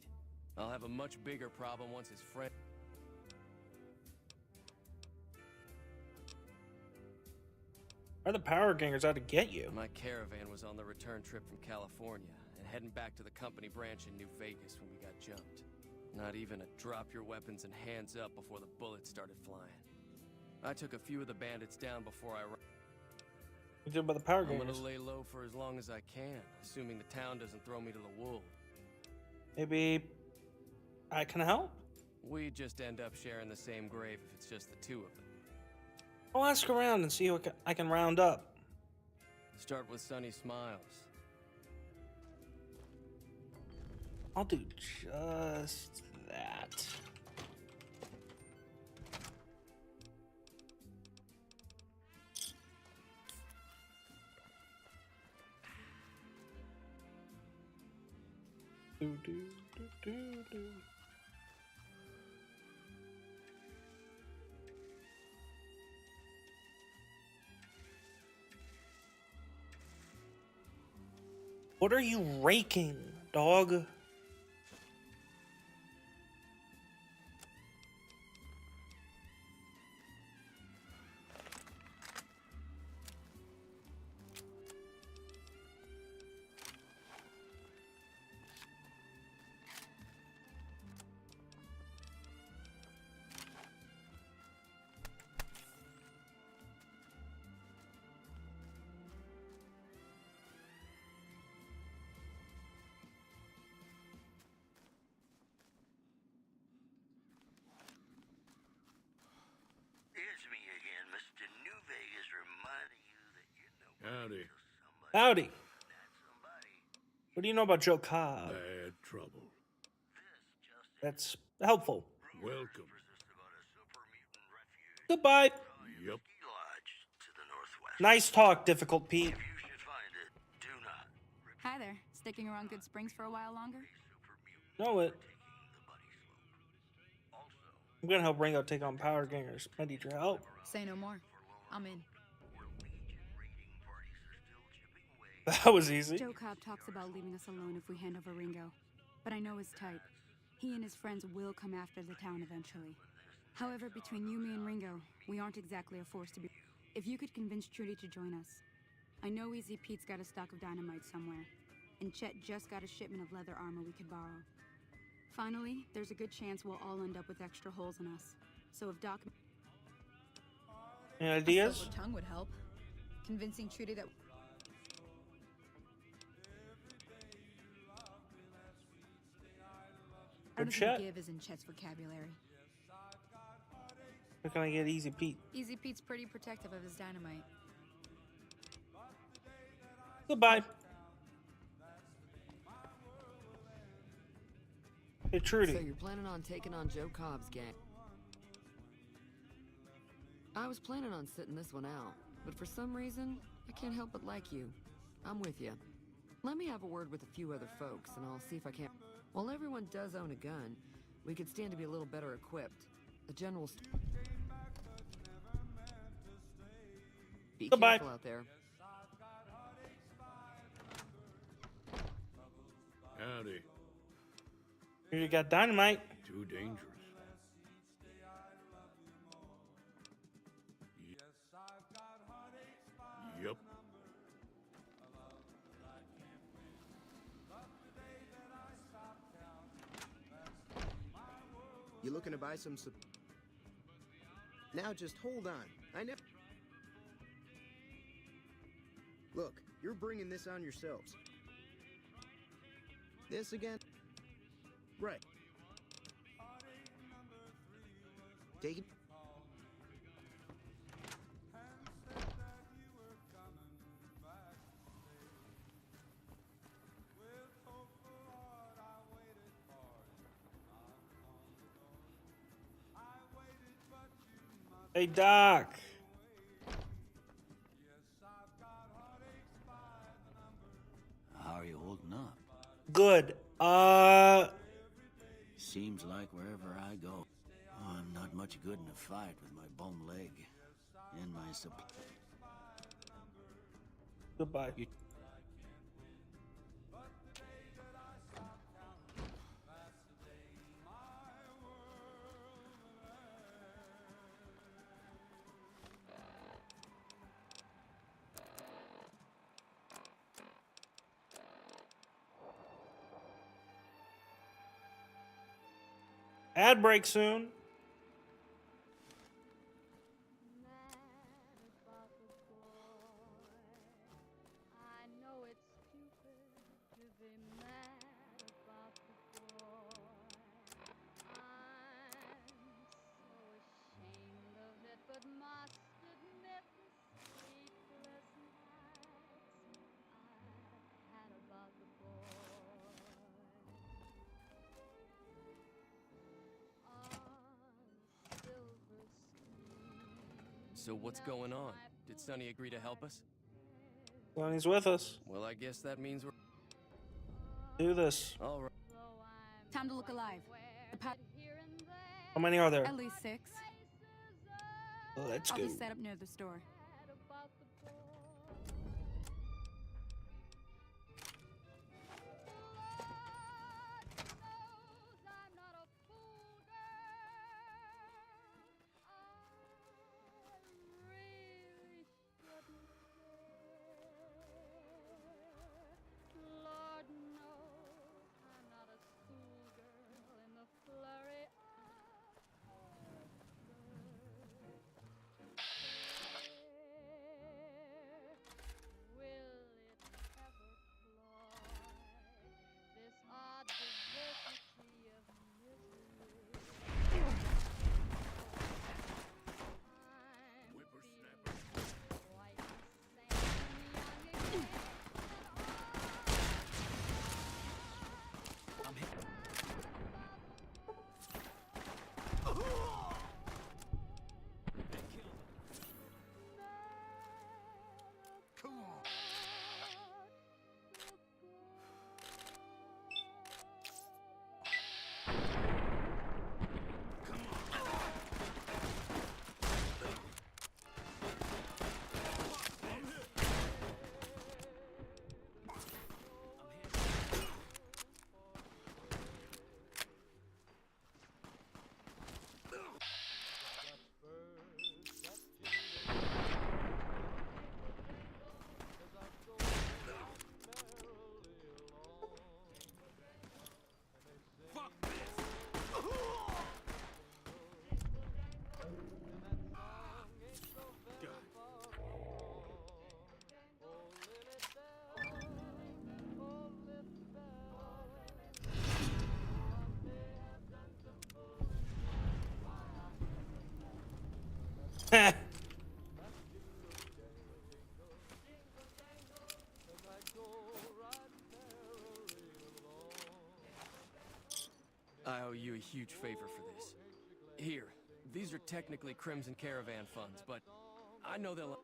I'll have a much bigger problem once his friend... Are the power gangers out to get you? My caravan was on the return trip from California and heading back to the company branch in New Vegas when we got jumped. Not even a drop your weapons and hands up before the bullets started flying. I took a few of the bandits down before I... You did about the power I'm gangers. gonna lay low for as long as I can, assuming the town doesn't throw me to the wolves. Maybe I can help? We just end up sharing the same grave if it's just the two of them. I'll ask around and see what I can round up. Start with Sunny Smiles. I'll do just that. Do, do, do, do, do. What are you raking, dog? It's me again, Mr. New Vegas, reminding you that you're no Howdy. Howdy. What do you know about Joe Cobb? Bad trouble. That's helpful. Welcome. Goodbye. Yep. Nice talk, Difficult Pete. Hi there. Sticking around Good Springs for a while longer? Know it. I'm gonna help Ringo take on Power Gangers. I need your help. Say no more. I'm in. That was easy. Joe Cobb talks about leaving us alone if we hand over Ringo, but I know his type. He and his friends will come after the town eventually. However, between you, me, and Ringo, we aren't exactly a force to be... If you could convince Trudy to join us. I know Easy Pete's got a stock of dynamite somewhere, and Chet just got a shipment of leather armor we could borrow. Finally, there's a good chance we'll all end up with extra holes in us. So if Doc... Any ideas? A silver tongue would help. Convincing Trudy that... Or Chet? Give is in Chet's vocabulary. Where can I get Easy Pete? Easy Pete's pretty protective of his dynamite. Goodbye. Hey, Trudy. So you're planning on taking on Joe Cobb's gang? I was planning on sitting this one out, but for some reason, I can't help but like you. I'm with you. Let me have a word with a few other folks, and I'll see if I can't... While everyone does own a gun, we could stand to be a little better equipped. The general... Be Goodbye. careful out there. Howdy. You got dynamite. Too dangerous. Yep. You looking to buy some Now just hold on. I never... Look, you're bringing this on yourselves. This again? Right. Take it. Hey, Doc. How are you holding up? Good. Seems like wherever I go, I'm not much good in a fight with my bum leg and my supply. Goodbye. Ad break soon. So what's going on? Did Sonny agree to help us? Sonny's with us. Well, I guess that means we're... Do this. All right. Time to look alive. How many are there? At least 6. Let's I'll go. be set up near the store. I owe you a huge favor for this. Here, these are technically Crimson Caravan funds, but I know they'll...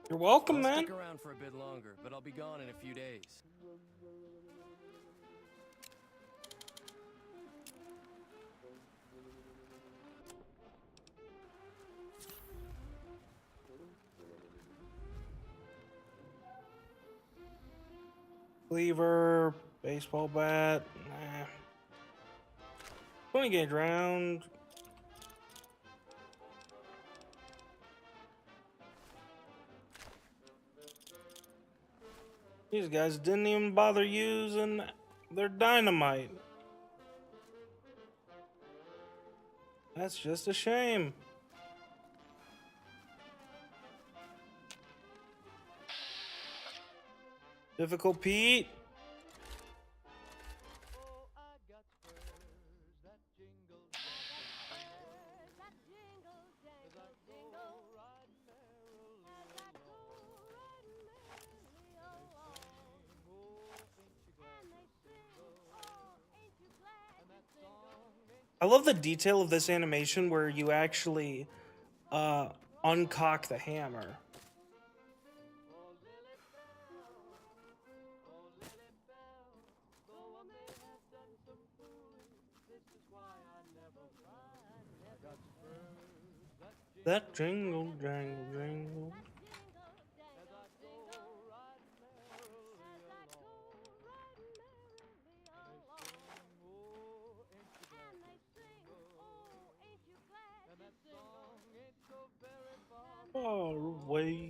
You're welcome, I'll man. stick around for a bit longer, but I'll be gone in a few days. Cleaver, baseball bat, nah. 20 gauge round. These guys didn't even bother using their dynamite. That's just a shame. Difficult Pete. I love the detail of this animation where you actually uncock the hammer. That jingle, jangle, jingle. Far away.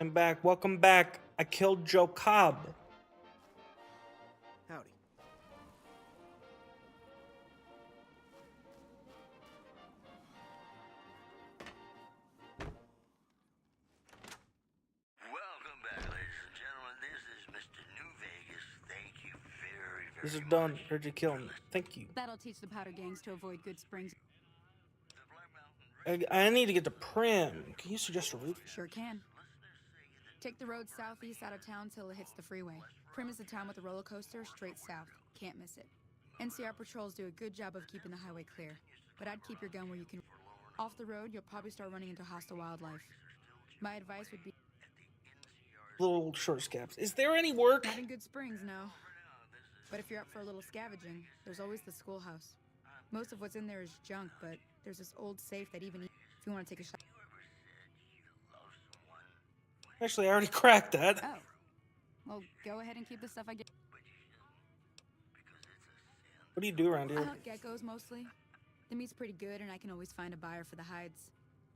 Welcome back. Welcome back. I killed Joe Cobb. Howdy. Welcome back, ladies and gentlemen. This is Mr. New Vegas. Thank you very, very This is much. done. Heard you kill him. Thank you. That'll teach the powder gangs to avoid Good Springs. I need to get to Prim. Can you suggest a route? Sure can. Take the road southeast out of town till it hits the freeway. Prim is the town with the roller coaster straight south. Can't miss it. NCR patrols do a good job of keeping the highway clear, but I'd keep your gun where you can. Off the road, you'll probably start running into hostile wildlife. My advice would be Little short scabs. Is there any work? not in Good Springs, no. But if you're up for a little scavenging, there's always the schoolhouse. Most of what's in there is junk, but there's this old safe that even if you want to take a shot. Actually, I already cracked that. Oh. Well, go ahead and keep the stuff I get. What do you do around I here? hunt geckos mostly. The meat's pretty good, and I can always find a buyer for the hides.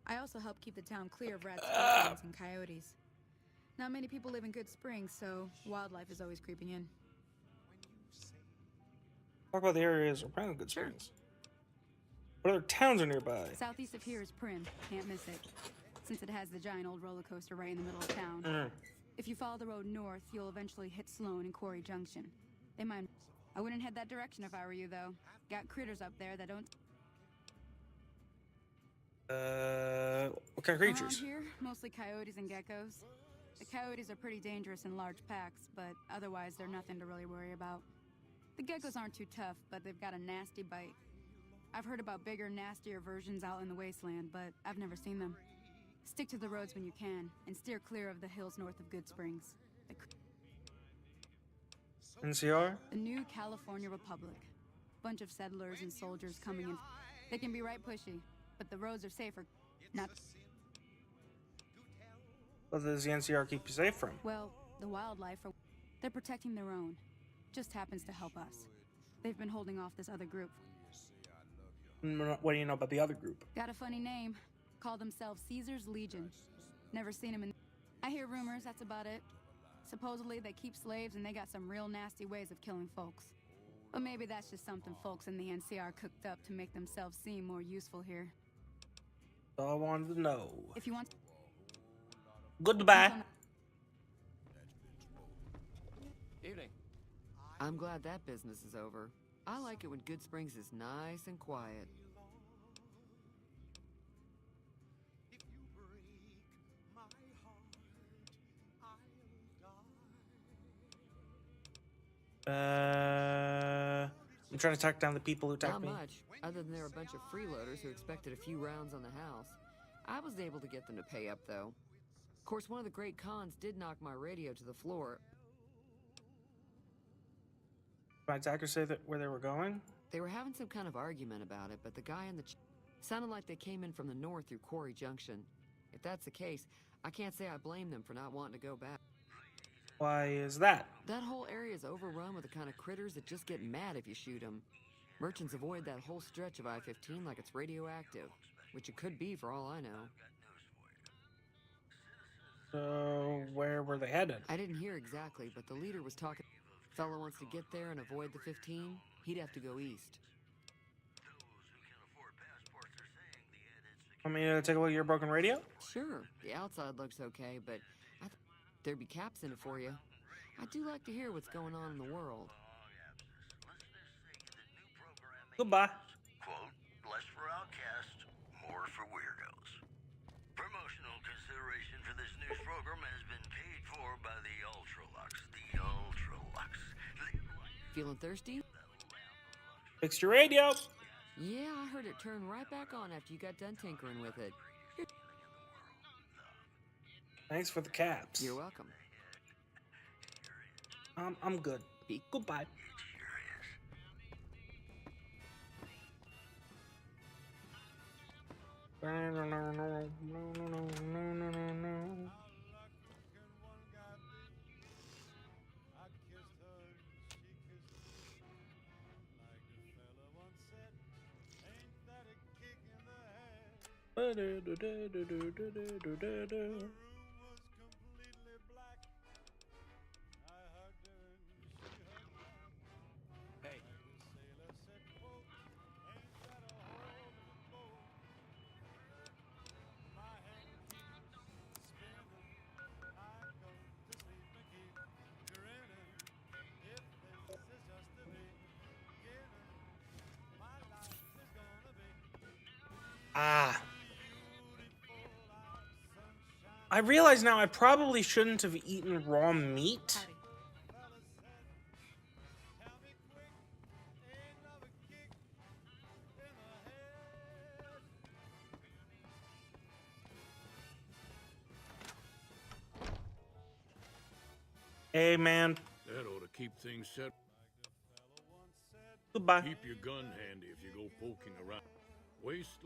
I also help keep the town clear of rats, scorpions, and coyotes. Not many people live in Good Springs, so wildlife is always creeping in. Talk about the areas around Good Springs. What other towns are nearby? Southeast of here is Prim. Can't miss it. Since it has the giant old roller coaster right in the middle of town. If you follow the road north, you'll eventually hit Sloan and Quarry Junction. They might. I wouldn't head that direction if I were you, though. Got critters up there that don't. What kind of creatures? Around here, mostly coyotes and geckos. The coyotes are pretty dangerous in large packs, but otherwise they're nothing to really worry about. The geckos aren't too tough, but they've got a nasty bite. I've heard about bigger, nastier versions out in the wasteland, but I've never seen them. Stick to the roads when you can, and steer clear of the hills north of Good Springs. NCR? The new California Republic. Bunch of settlers and soldiers coming in. They can be right pushy, but the roads are safer. Not. What does the NCR keep you safe from? Well, the wildlife are. They're protecting their own. Just happens to help us. They've been holding off this other group. What do you know about the other group? Got a funny name. Call themselves Caesar's Legion. Never seen them in. I hear rumors, that's about it. Supposedly they keep slaves and they got some real nasty ways of killing folks. But maybe that's just something folks in the NCR cooked up to make themselves seem more useful here. All I wanted to know. If you want. Goodbye. Evening. I'm glad that business is over. I like it when Good Springs is nice and quiet. I'm trying to track down the people who attacked Not me. much, other than there were a bunch of freeloaders who expected a few rounds on the house. I was able to get them to pay up, though. Of course, one of the great cons did knock my radio to the floor. My attackers say that where they were going? They were having some kind of argument about it, but the guy in the sounded like they came in from the north through Quarry Junction. If that's the case, I can't say I blame them for not wanting to go back. Why is that? That whole area is overrun with the kind of critters that just get mad if you shoot them. Merchants avoid that whole stretch of I-15 like it's radioactive, which it could be for all I know. So, where were they headed? I didn't hear exactly, but the leader was talking. Fella wants to get there and avoid the 15, he'd have to go east. Want me to take a look at your broken radio? Sure, the outside looks okay, but I there'd be caps in it for you. I do like to hear what's going on in the world. Goodbye. Quote, less for outcasts, more for weirdos. Promotional consideration for this news program has been paid for by the Ultralux. The Ultralux. Feeling thirsty? Fixed your radio. Yeah, I heard it turn right back on after you got done tinkering with it. Thanks for the caps. You're welcome. I'm good. Goodbye. I realize now I probably shouldn't have eaten raw meat. Howdy. Hey, man. That ought to keep things set. Goodbye. Keep your gun handy if you go poking around. Waste.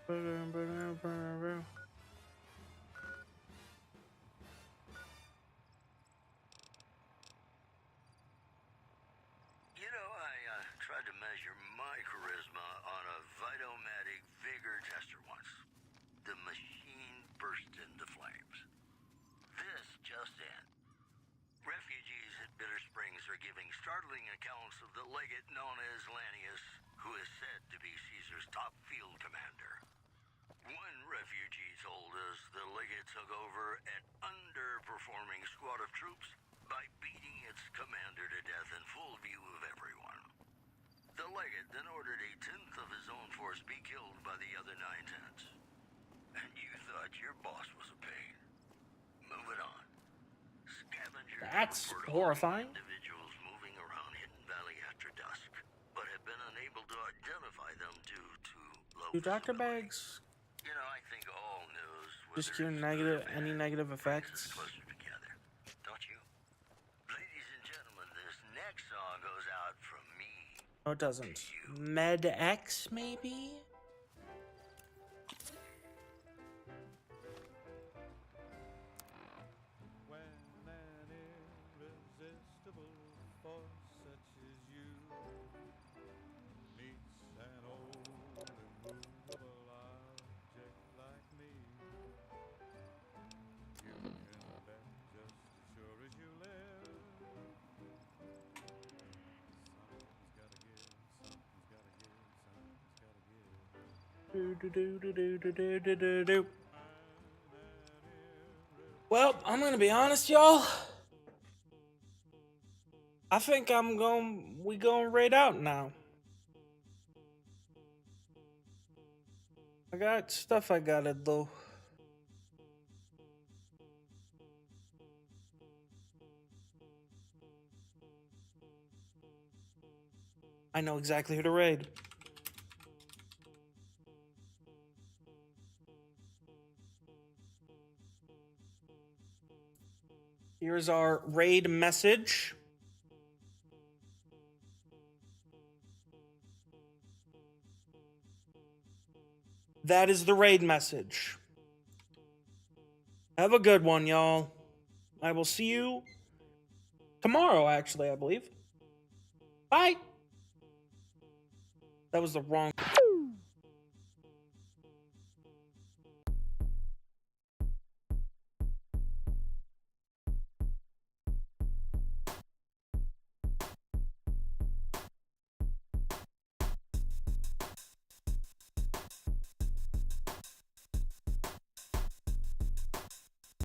You know, I tried to measure my charisma on a vibeo vigor tester once. The machine burst into flames. This just in. Refugees at Bitter Springs are giving startling accounts of the legate known as Lanius, who is said to be Caesar's top field commander. One refugee told us the legate took over an underperforming squad of troops by beating its commander to death in full view of everyone. The legate then ordered a tenth of his own force be killed by the other 9/10. And you thought your boss was a pain. Moving on. Scavengers That's report horrifying. individuals moving around Hidden Valley after dusk, but have been unable to identify them due to low Do Dr. visibility. Bags You know, I think all news, just whether cure it's negative good or any bad, negative brings us effects? closer together, don't you? Ladies and gentlemen, this next song goes out from me. No, it doesn't. Med X, maybe? When an irresistible force such as you meets an old immovable object like me, you can bet just as sure as you live. Something's gotta give, something's gotta give, something's gotta give. Do, do, do, do, do, do, do, do, do, do. Well, I'm gonna be honest, y'all. I think we gonna raid out now. I got stuff I gotta do. I know exactly who to raid. Here's our raid message. That is the raid message. Have a good one, y'all. I will see you tomorrow, actually, I believe. Bye. That was the wrong